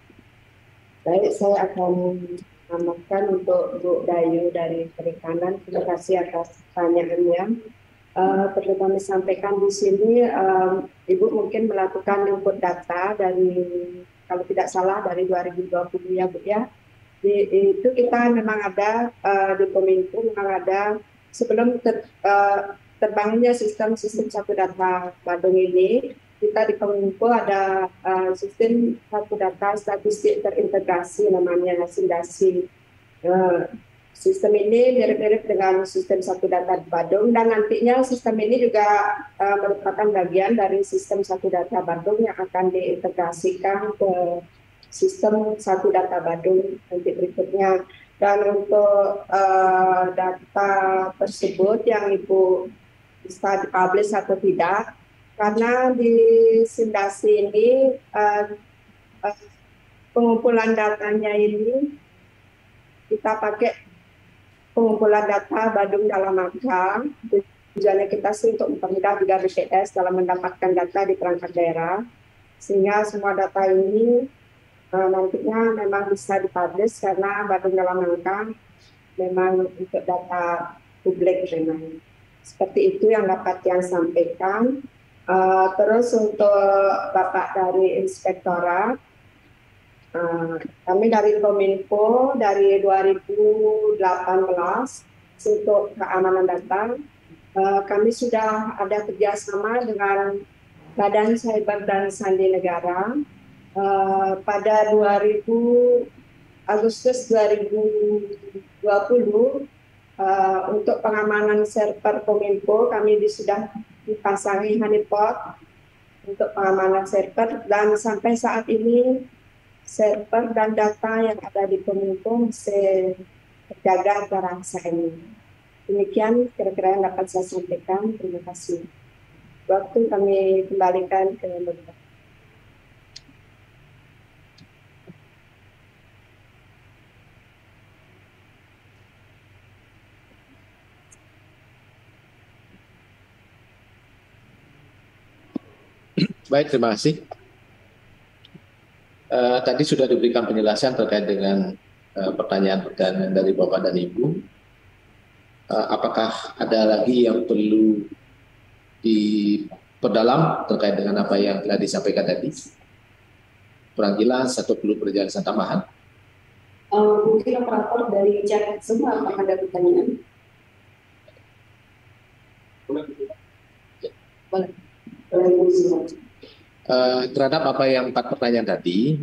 Baik, saya akan menambahkan untuk Bu Dayu dari Perikanan. Terima kasih atas pertanyaannya. Perlu kami sampaikan di sini, Ibu mungkin melakukan input data dari, kalau tidak salah dari 2020 ya Bu ya. Itu kita memang ada di Kominfo memang ada sebelum terbangunnya sistem satu data Badung ini, kita di Kominfo ada sistem satu data statistik terintegrasi namanya Sindasi. Sistem ini mirip-mirip dengan sistem satu data Badung dan nantinya sistem ini juga merupakan bagian dari sistem satu data Badung yang akan diintegrasikan ke sistem satu data Badung nanti berikutnya. Dan untuk data tersebut yang Ibu bisa dipublish atau tidak, karena di Sindasi ini pengumpulan datanya ini kita pakai pengumpulan data Badung dalam angka. Tujuannya kita sih untuk mempermudah juga BPS dalam mendapatkan data di perangkat daerah, sehingga semua data ini nantinya memang bisa dipublish karena Badung dalam angka memang untuk data publik memang. Seperti itu yang dapat yang sampaikan. Terus untuk Bapak dari Inspektorat, kami dari Kominfo dari 2018 untuk keamanan data, kami sudah ada kerjasama dengan Badan Cyber dan Sandi Negara. Pada Agustus 2020 untuk pengamanan server Kominfo kami sudah dipasangi honeypot untuk pengamanan server dan sampai saat ini server dan data yang ada di Kominfo masih terjaga terasa ini. Demikian kira-kira yang dapat saya sampaikan. Terima kasih. Waktu kami kembalikan ke Bapak. Baik, terima kasih. Tadi sudah diberikan penjelasan terkait dengan pertanyaan-pertanyaan dari Bapak dan Ibu. Apakah ada lagi yang perlu diperdalam terkait dengan apa yang telah disampaikan tadi? Kurang jelas atau perlu penjelasan tambahan? Mungkin operator dari chat semua apakah ada pertanyaan? Boleh. Boleh. Terhadap apa yang 4 pertanyaan tadi,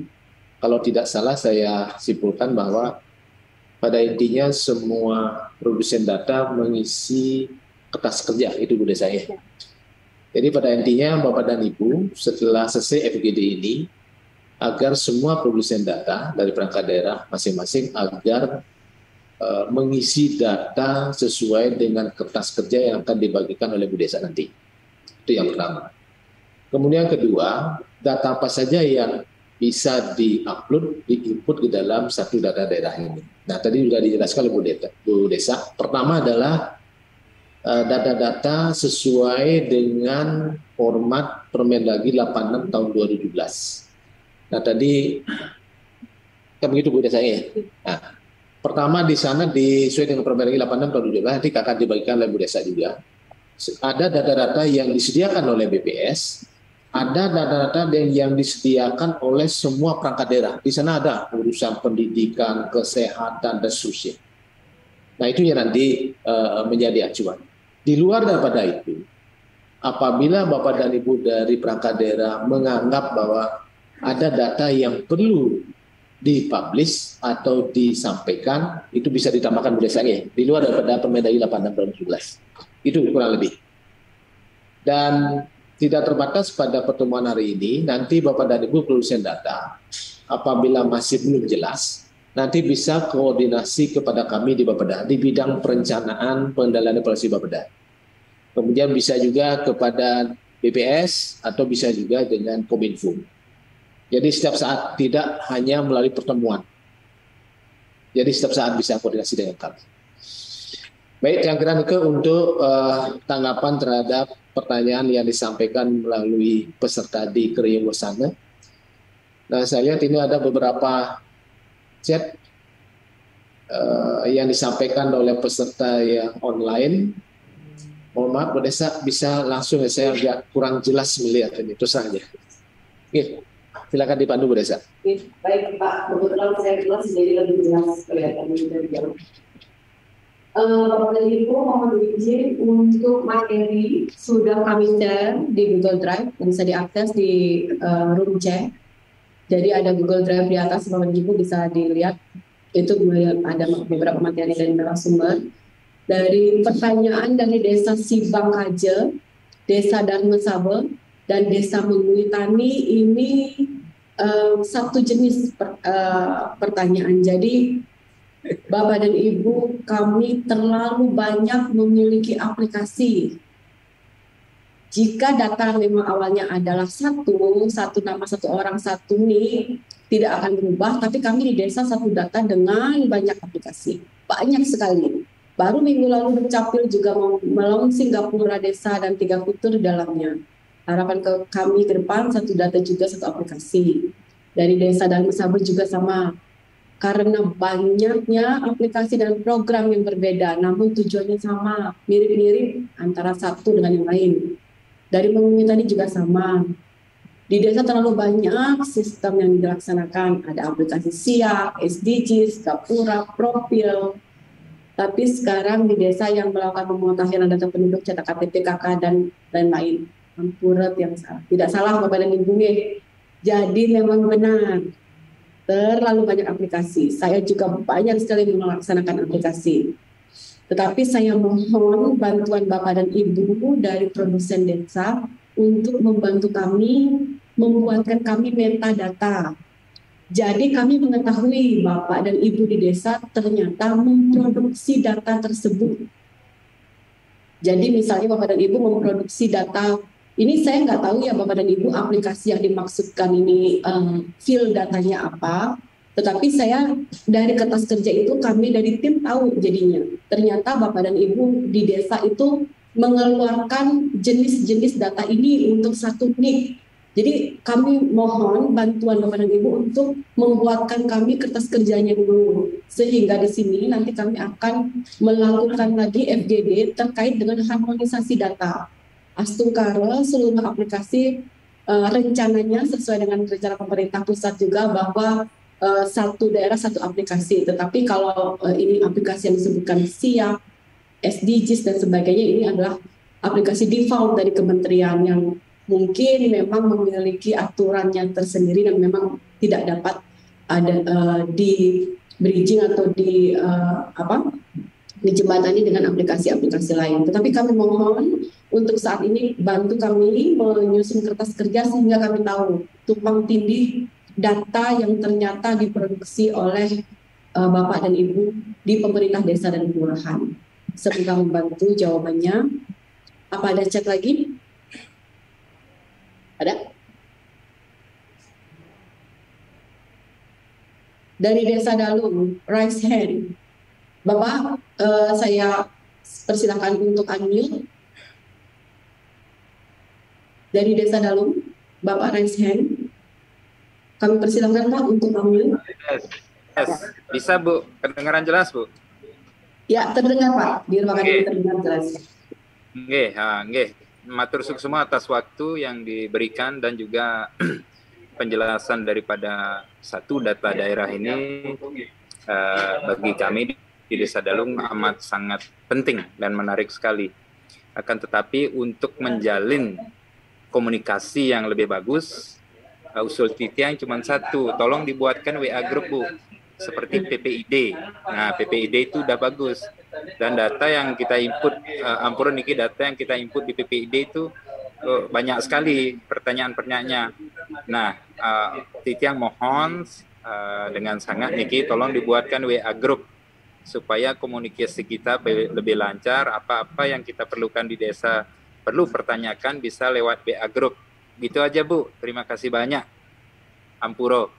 kalau tidak salah saya simpulkan bahwa pada intinya semua produsen data mengisi kertas kerja, itu Bu Desa ya. Jadi pada intinya Bapak dan Ibu setelah selesai FGD ini, agar semua produsen data dari perangkat daerah masing-masing agar mengisi data sesuai dengan kertas kerja yang akan dibagikan oleh Bu Desa nanti. Itu yang pertama. Kemudian kedua, data apa saja yang bisa di-upload, di-input ke dalam satu data daerah ini. Nah, tadi juga dijelaskan oleh Bu Desa. Pertama adalah data-data sesuai dengan format Permendagri 86 tahun 2017. Nah, tadi kan begitu Bu Desa ya. Nah, pertama di sana sesuai dengan Permendagri 86 tahun 2017, nanti akan dibagikan oleh Bu Desa juga. Ada data-data yang disediakan oleh BPS, ada data-data yang disediakan oleh semua perangkat daerah. Di sana ada urusan pendidikan, kesehatan, dan seterusnya. Nah, itu yang nanti menjadi acuan. Di luar daripada itu, apabila Bapak dan Ibu dari perangkat daerah menganggap bahwa ada data yang perlu dipublish atau disampaikan, itu bisa ditambahkan Bu Desa ya, di luar daripada Permendagri 86 tahun 2017. Itu kurang lebih. Dan tidak terbatas pada pertemuan hari ini, nanti Bapak dan Ibu produsen data, apabila masih belum jelas, nanti bisa koordinasi kepada kami di Bapeda di bidang perencanaan pengendalian evaluasi Bapeda. Kemudian bisa juga kepada BPS atau bisa juga dengan Kominfo. Jadi setiap saat, tidak hanya melalui pertemuan. Jadi setiap saat bisa koordinasi dengan kami. Baik, yang kira-kira untuk tanggapan terhadap pertanyaan yang disampaikan melalui peserta di Kriego sana. Nah, saya lihat ini ada beberapa chat yang disampaikan oleh peserta yang online. Mohon maaf, Bu Desa, bisa langsung ya, saya agak kurang jelas melihat ini, terus saja. Oke, silakan dipandu Bu Desa. Baik Pak, kebetulan saya jelas jadi lebih jelas kelihatannya dari jauh. Bapak dan Ibu mohon izin untuk materi sudah kami share di Google Drive, yang bisa diakses di room chat. Jadi ada Google Drive di atas, Bapak dan Ibu bisa dilihat. Itu ada beberapa materi dari narasumber. Dari pertanyaan dari Desa Sibang Kaje, Desa Dharma Sabe, dan Desa Menguitani ini satu jenis pertanyaan. Jadi Bapak dan Ibu, kami terlalu banyak memiliki aplikasi. Jika data memang awalnya adalah satu nama satu orang satu nih, tidak akan berubah, tapi kami di desa satu data dengan banyak aplikasi. Banyak sekali. Baru minggu lalu Dukcapil juga melaunching Gapura Desa dan 3 fitur di dalamnya. Harapan kami ke depan satu data juga satu aplikasi. Dari Desa dan Sabar juga sama. Karena banyaknya aplikasi dan program yang berbeda, namun tujuannya sama, mirip-mirip antara satu dengan yang lain. Dari Menguitani juga sama. Di desa terlalu banyak sistem yang dilaksanakan. Ada aplikasi SIAP, SDGs, Gapura, Profil. Tapi sekarang di desa yang melakukan pemutakhiran data penduduk, cetak KTP, KK, dan lain-lain. Ampurat yang salah. Tidak salah Bapak dan Ibu. Jadi memang benar. Terlalu banyak aplikasi. Saya juga banyak sekali melaksanakan aplikasi. Tetapi saya mohon bantuan Bapak dan Ibu dari produsen desa untuk membantu kami, membuatkan kami metadata. Jadi kami mengetahui Bapak dan Ibu di desa ternyata memproduksi data tersebut. Jadi misalnya Bapak dan Ibu memproduksi data, ini saya nggak tahu ya Bapak dan Ibu aplikasi yang dimaksudkan ini field datanya apa. Tetapi saya dari kertas kerja itu kami dari tim tahu jadinya. Ternyata Bapak dan Ibu di desa itu mengeluarkan jenis-jenis data ini untuk satu NIK. Jadi kami mohon bantuan Bapak dan Ibu untuk membuatkan kami kertas kerjanya dulu. Sehingga di sini nanti kami akan melakukan lagi FGD terkait dengan harmonisasi data. Astungkara seluruh aplikasi rencananya sesuai dengan rencana pemerintah pusat juga bahwa satu daerah satu aplikasi. Tetapi kalau ini aplikasi yang disebutkan SIAP, SDGs dan sebagainya, ini adalah aplikasi default dari kementerian yang mungkin memang memiliki aturannya tersendiri dan memang tidak dapat ada di bridging atau dijembatani dengan aplikasi-aplikasi lain. Tetapi kami mohon untuk saat ini bantu kami menyusun kertas kerja sehingga kami tahu tumpang tindih data yang ternyata diproduksi oleh Bapak dan Ibu di pemerintah desa dan kelurahan. Semoga membantu jawabannya. Apa ada chat lagi? Ada? Dari Desa Dalung, raise hand. Bapak, saya persilakan untuk unmute. Dari Desa Dalung, Bapak raise hand. Kami persilakan Pak untuk unmute. Yes. Bisa Bu, kedengaran jelas Bu? Ya, terdengar Pak. Di ruangan ini terdengar jelas. Nggih. Matur suksema atas waktu yang diberikan dan juga penjelasan daripada satu data daerah ini bagi kami di Desa Dalung amat sangat penting dan menarik sekali. Akan tetapi untuk menjalin komunikasi yang lebih bagus, usul Titiang cuma satu, tolong dibuatkan WA group Bu, seperti PPID. Nah, PPID itu udah bagus. Dan data yang kita input, ampun niki data yang kita input di PPID itu banyak sekali pertanyaan-pertanyaannya. Nah, Titiang mohon dengan sangat niki tolong dibuatkan WA group supaya komunikasi kita lebih lancar. Apa-apa yang kita perlukan di desa perlu pertanyakan bisa lewat WA group. Gitu aja Bu. Terima kasih banyak. Ampuro.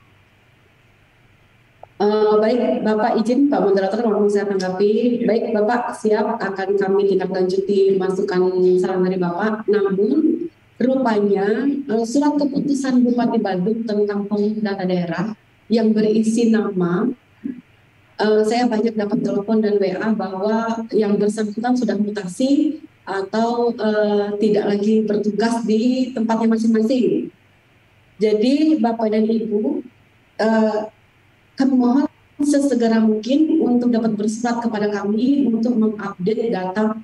Baik, Bapak izin Pak Moderator mau saya tanggapi. Baik, Bapak siap akan kami tindak lanjuti masukan saran dari Bapak. Namun rupanya surat keputusan Bupati Badung tentang pengumpulan data daerah yang berisi nama, saya banyak dapat telepon dan WA bahwa yang bersangkutan sudah mutasi atau tidak lagi bertugas di tempatnya masing-masing. Jadi Bapak dan Ibu, kami mohon sesegera mungkin untuk dapat bersurat kepada kami untuk mengupdate data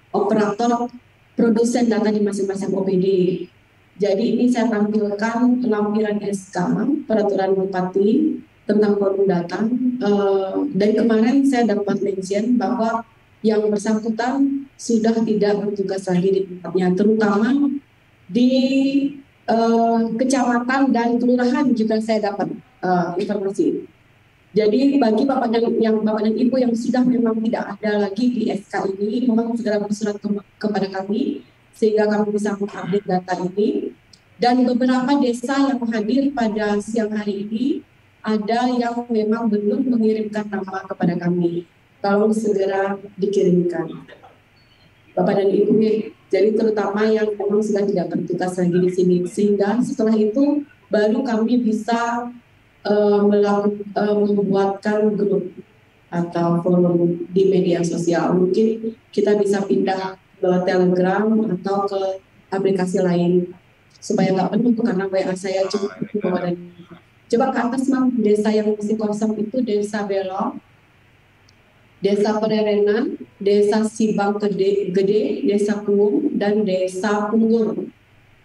operator produsen data di masing-masing OPD. Jadi ini saya tampilkan lampiran SK peraturan Bupati tentang forum data. Dan kemarin saya dapat mention bahwa yang bersangkutan sudah tidak bertugas lagi di tempatnya, terutama di kecamatan dan kelurahan juga saya dapat informasi. Jadi bagi Bapak dan Ibu yang sudah memang tidak ada lagi di SK ini, memang segera bersurat kepada kami sehingga kami bisa mengupdate data ini. Dan beberapa desa yang hadir pada siang hari ini ada yang memang belum mengirimkan nama kepada kami. Tolong segera dikirimkan, Bapak dan Ibu. Jadi terutama yang memang sudah tidak bertugas lagi di sini, sehingga setelah itu baru kami bisa membuatkan grup atau forum di media sosial. Mungkin kita bisa pindah ke Telegram atau ke aplikasi lain supaya nggak penuh karena WA saya cukup. Coba ke atas Mang, desa yang masih kosong itu Desa Belok, Desa Pererenan, Desa Sibang Gede, Desa Kuung, dan Desa Punggur.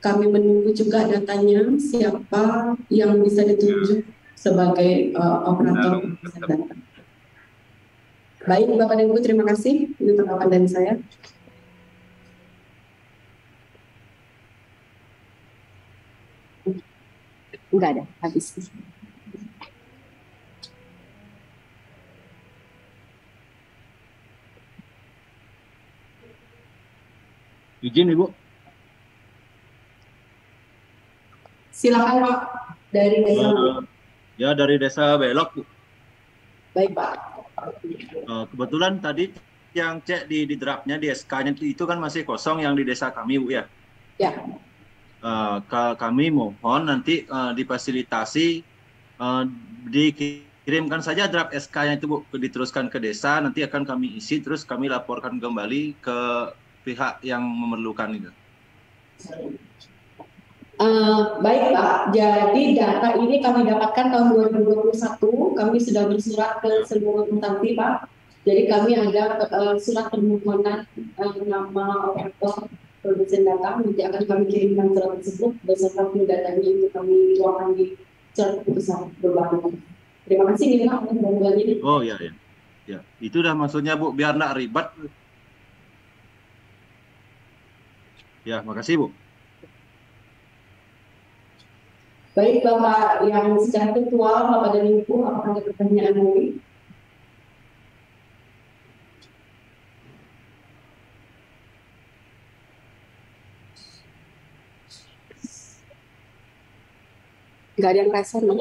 Kami menunggu juga datanya siapa yang bisa ditunjuk sebagai operator data. Baik, Bapak dan Ibu, terima kasih. Ini tanggapan dari saya. Enggak ada, habis. Izin Ibu. Silakan Pak, dari desa. Ya, dari Desa Belok Bu. Baik Pak. Kebetulan tadi yang cek di draftnya di SK-nya itu kan masih kosong yang di desa kami Bu ya. Ya. Kami mohon nanti difasilitasi dikirimkan saja draft SK-nya itu Bu, diteruskan ke desa, nanti akan kami isi terus kami laporkan kembali ke pihak yang memerlukan itu. Baik Pak, jadi data ini kami dapatkan tahun 2021, kami sudah bersurat ke seluruh instansi Pak. Jadi kami ada surat permohonan nama operator produsen data, nanti akan kami kirimkan surat tersebut beserta datanya untuk kami tuangkan di surat keputusan berbagai. Terima kasih Nina untuk bantuannya. Oh ya, ya. Ya, itu dah maksudnya Bu, biar nggak ribet. Ya, makasih Bu. Baik Bapak yang secara virtual, Bapak dan Ibu, apakah ada pertanyaan lagi? Nggak ada yang rasa, no?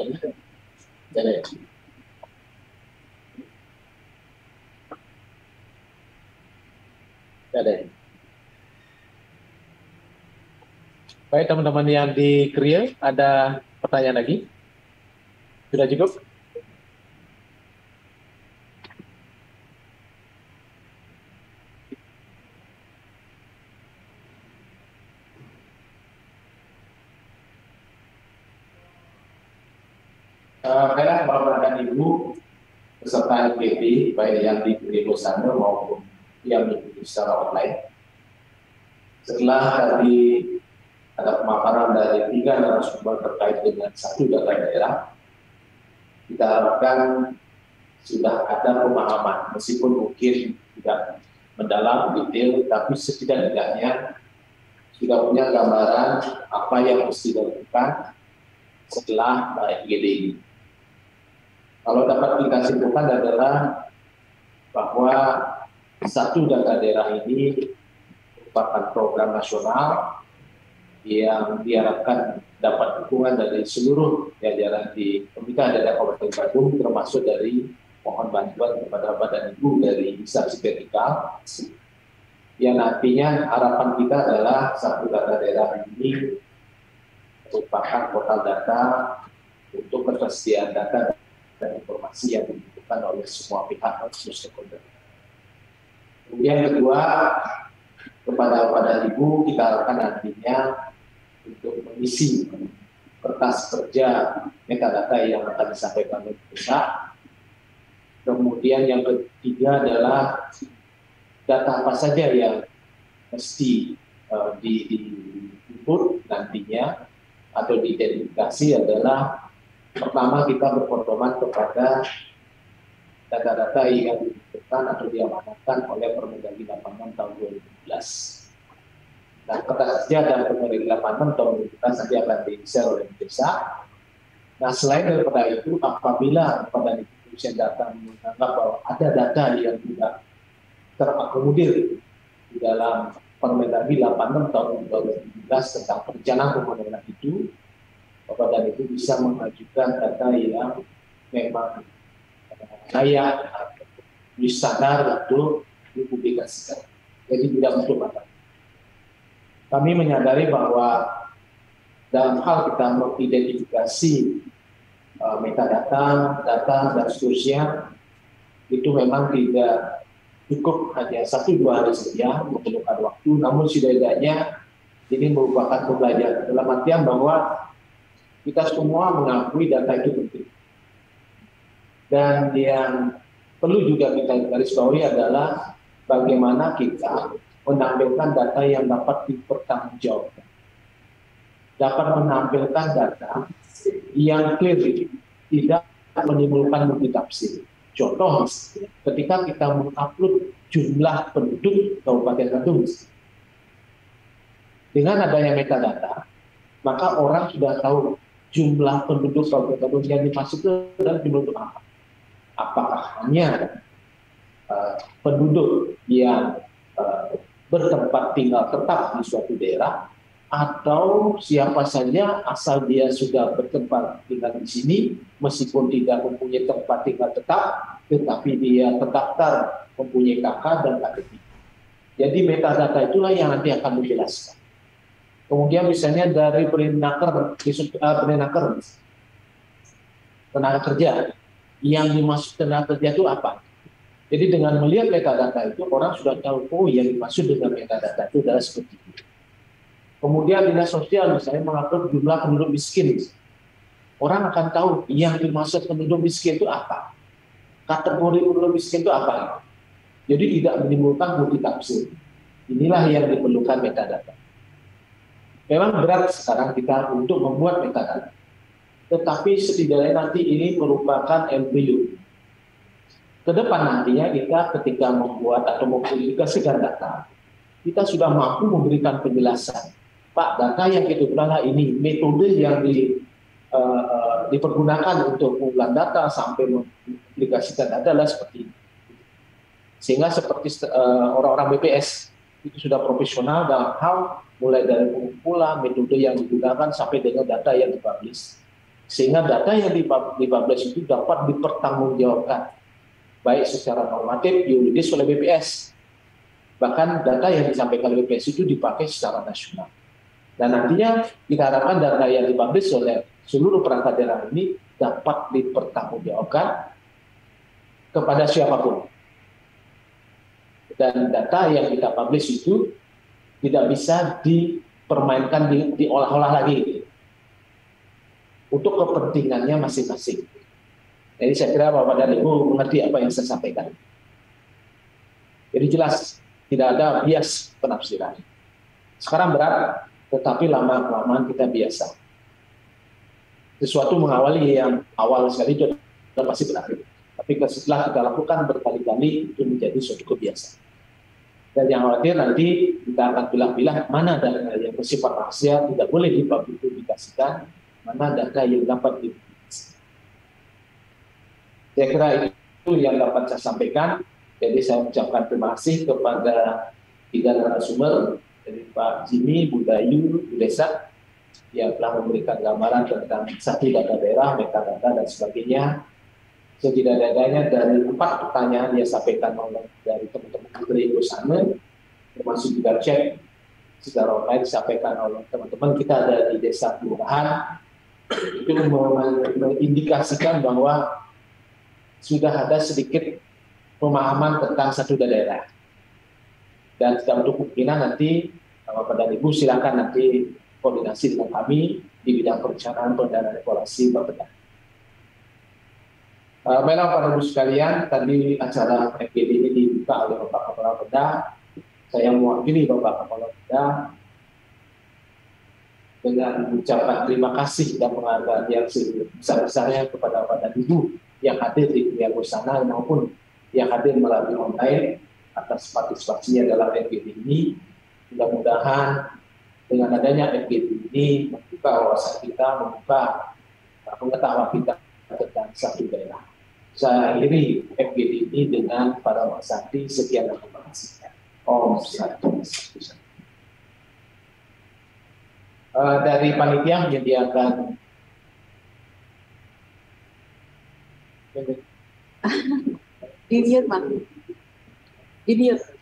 Ada. Baik teman-teman yang di Kriya, ada pertanyaan lagi? Sudah cukup? Baiklah Bapak dan Ibu peserta LPP, baik yang di Kriya sana maupun yang diikuti secara online. Setelah tadi ada pemaparan dari 3 narasumber terkait dengan 1 data daerah, kita harapkan sudah ada pemahaman, meskipun mungkin tidak mendalam, detail, tapi setidaknya sudah punya gambaran apa yang mesti dilakukan setelah IGD ini. Kalau dapat kita simpulkan adalah bahwa 1 data daerah ini merupakan program nasional yang diharapkan dapat dukungan dari seluruh jajaran di Pemerintah Daerah Kabupaten Badung, termasuk dari mohon bantuan kepada Bapak dan Ibu dari instansi vertikal. Yang nantinya harapan kita adalah 1 data daerah ini merupakan portal data untuk ketersediaan data dan informasi yang dibutuhkan oleh semua pihak atau stakeholder. Kemudian kedua, kepada Bapak dan Ibu kita harapkan nantinya untuk mengisi kertas kerja metadata yang akan disampaikan oleh pusat. Kemudian yang ketiga adalah data apa saja yang mesti di-input nantinya atau diidentifikasi adalah pertama kita berpedoman kepada data-data yang dibutuhkan atau diamanatkan oleh Permendagri 86 tahun 2012. Nah, kertas kerja dan Permendagri 86 tahun 2012 nanti akan di-share oleh desa. Nah, selain daripada itu, apabila pada institusi data menganggap bahwa ada data yang tidak terakomodir di dalam Permendagri 86 tahun 2012 tentang perencanaan pembangunan itu, Bapak dan Ibu bisa mengajukan data yang memang layak standar untuk dipublikasikan. Jadi tidak untuk mata. Kami menyadari bahwa dalam hal kita mengidentifikasi metadata, data dan seterusnya itu memang tidak cukup hanya 1-2 hari saja memerlukan waktu, namun setidaknya ini merupakan pembelajaran dalam artian bahwa kita semua mengakui data itu penting. Dan yang perlu juga kita garis bawahi adalah bagaimana kita menampilkan data yang dapat dipertanggungjawabkan. Dapat menampilkan data yang clear, tidak menimbulkan multitafsir. Contoh, ketika kita mengupload jumlah penduduk Kabupaten Badung, dengan adanya metadata, maka orang sudah tahu jumlah penduduk Kabupaten Badung yang dimasukkan dalam jumlah untuk apa? Apakah hanya penduduk yang bertempat tinggal tetap di suatu daerah, atau siapa saja asal dia sudah bertempat tinggal di sini, meskipun tidak mempunyai tempat tinggal tetap, tetapi dia terdaftar mempunyai KK dan KTP. Jadi metadata itulah yang nanti akan dijelaskan. Kemudian misalnya dari perenaker tenaga kerja, yang dimaksud tenaga kerja itu apa? Jadi dengan melihat metadata itu, orang sudah tahu, oh yang dimaksud dengan metadata itu adalah seperti itu. Kemudian dinas sosial misalnya mengatur jumlah penduduk miskin. Orang akan tahu yang dimaksud penduduk miskin itu apa. Kategori penduduk miskin itu apa. Jadi tidak menimbulkan multitafsir. Inilah yang diperlukan metadata. Memang berat sekarang kita untuk membuat metadata, tetapi setidaknya nanti ini merupakan embrio. Ke depan nantinya kita ketika membuat atau mempublikasikan data, kita sudah mampu memberikan penjelasan. Pak, data yang kita gunakan ini, metode yang dipergunakan untuk pengumpulan data sampai mempublikasikan data adalah seperti ini. Sehingga seperti orang-orang BPS itu sudah profesional dalam hal mulai dari pengumpulan, metode yang digunakan sampai dengan data yang dipublish. Sehingga data yang dipublish itu dapat dipertanggungjawabkan baik secara normatif, yuridis oleh BPS. Bahkan data yang disampaikan oleh BPS itu dipakai secara nasional. Dan nantinya kita harapkan data yang dipublish oleh seluruh perangkat daerah ini dapat dipertanggungjawabkan kepada siapapun. Dan data yang kita publish itu tidak bisa dipermainkan, diolah-olah lagi untuk kepentingannya masing-masing. Jadi saya kira Bapak dan Ibu mengerti apa yang saya sampaikan. Jadi jelas tidak ada bias penafsiran. Sekarang berat, tetapi lama-kelamaan kita biasa. Sesuatu mengawali yang awal sekali itu pasti berat. Tapi setelah kita lakukan berkali-kali itu menjadi suatu kebiasaan. Dan yang khawatir nanti kita akan pilah-pilah mana data yang bersifat rahasia tidak boleh dipublikasikan, mana data yang dapat dipublikasikan. Saya kira itu yang dapat saya sampaikan. Jadi saya ucapkan terima kasih kepada tiga narasumber dari Pak Jimmy, Bu Dayu, Bu Desa yang telah memberikan gambaran tentang satu data daerah, metadata dan sebagainya. Setidak-tidaknya dari 4 pertanyaan yang disampaikan oleh dari teman-teman dari sana, termasuk juga cek secara online disampaikan oleh teman-teman kita ada di desa kelurahan, itu mengindikasikan bahwa sudah ada sedikit pemahaman tentang satu daerah. Dan tidak untuk kemungkinan nanti Bapak dan Ibu silakan nanti koordinasi dengan kami di bidang perencanaan pendanaan evaluasi Bapeda. Baiklah Bapak Ibu sekalian, tadi acara FGD ini dibuka oleh Bapak Kepala Bapeda. Saya mewakili Bapak Kepala Bapeda dengan mengucapkan terima kasih dan penghargaan yang sebesar-besarnya kepada Bapak dan Ibu yang hadir di dunia sana maupun yang hadir melalui online atas partisipasinya dalam FGD ini. Mudah-mudahan dengan adanya FGD ini membuka wawasan kita, membuka pengetahuan kita tentang satu daerah. Saya akhiri FGD ini dengan para wasati sekian dan terima kasih. Om Santi. Dari panitia menyediakan di mute, Pak. Di mute.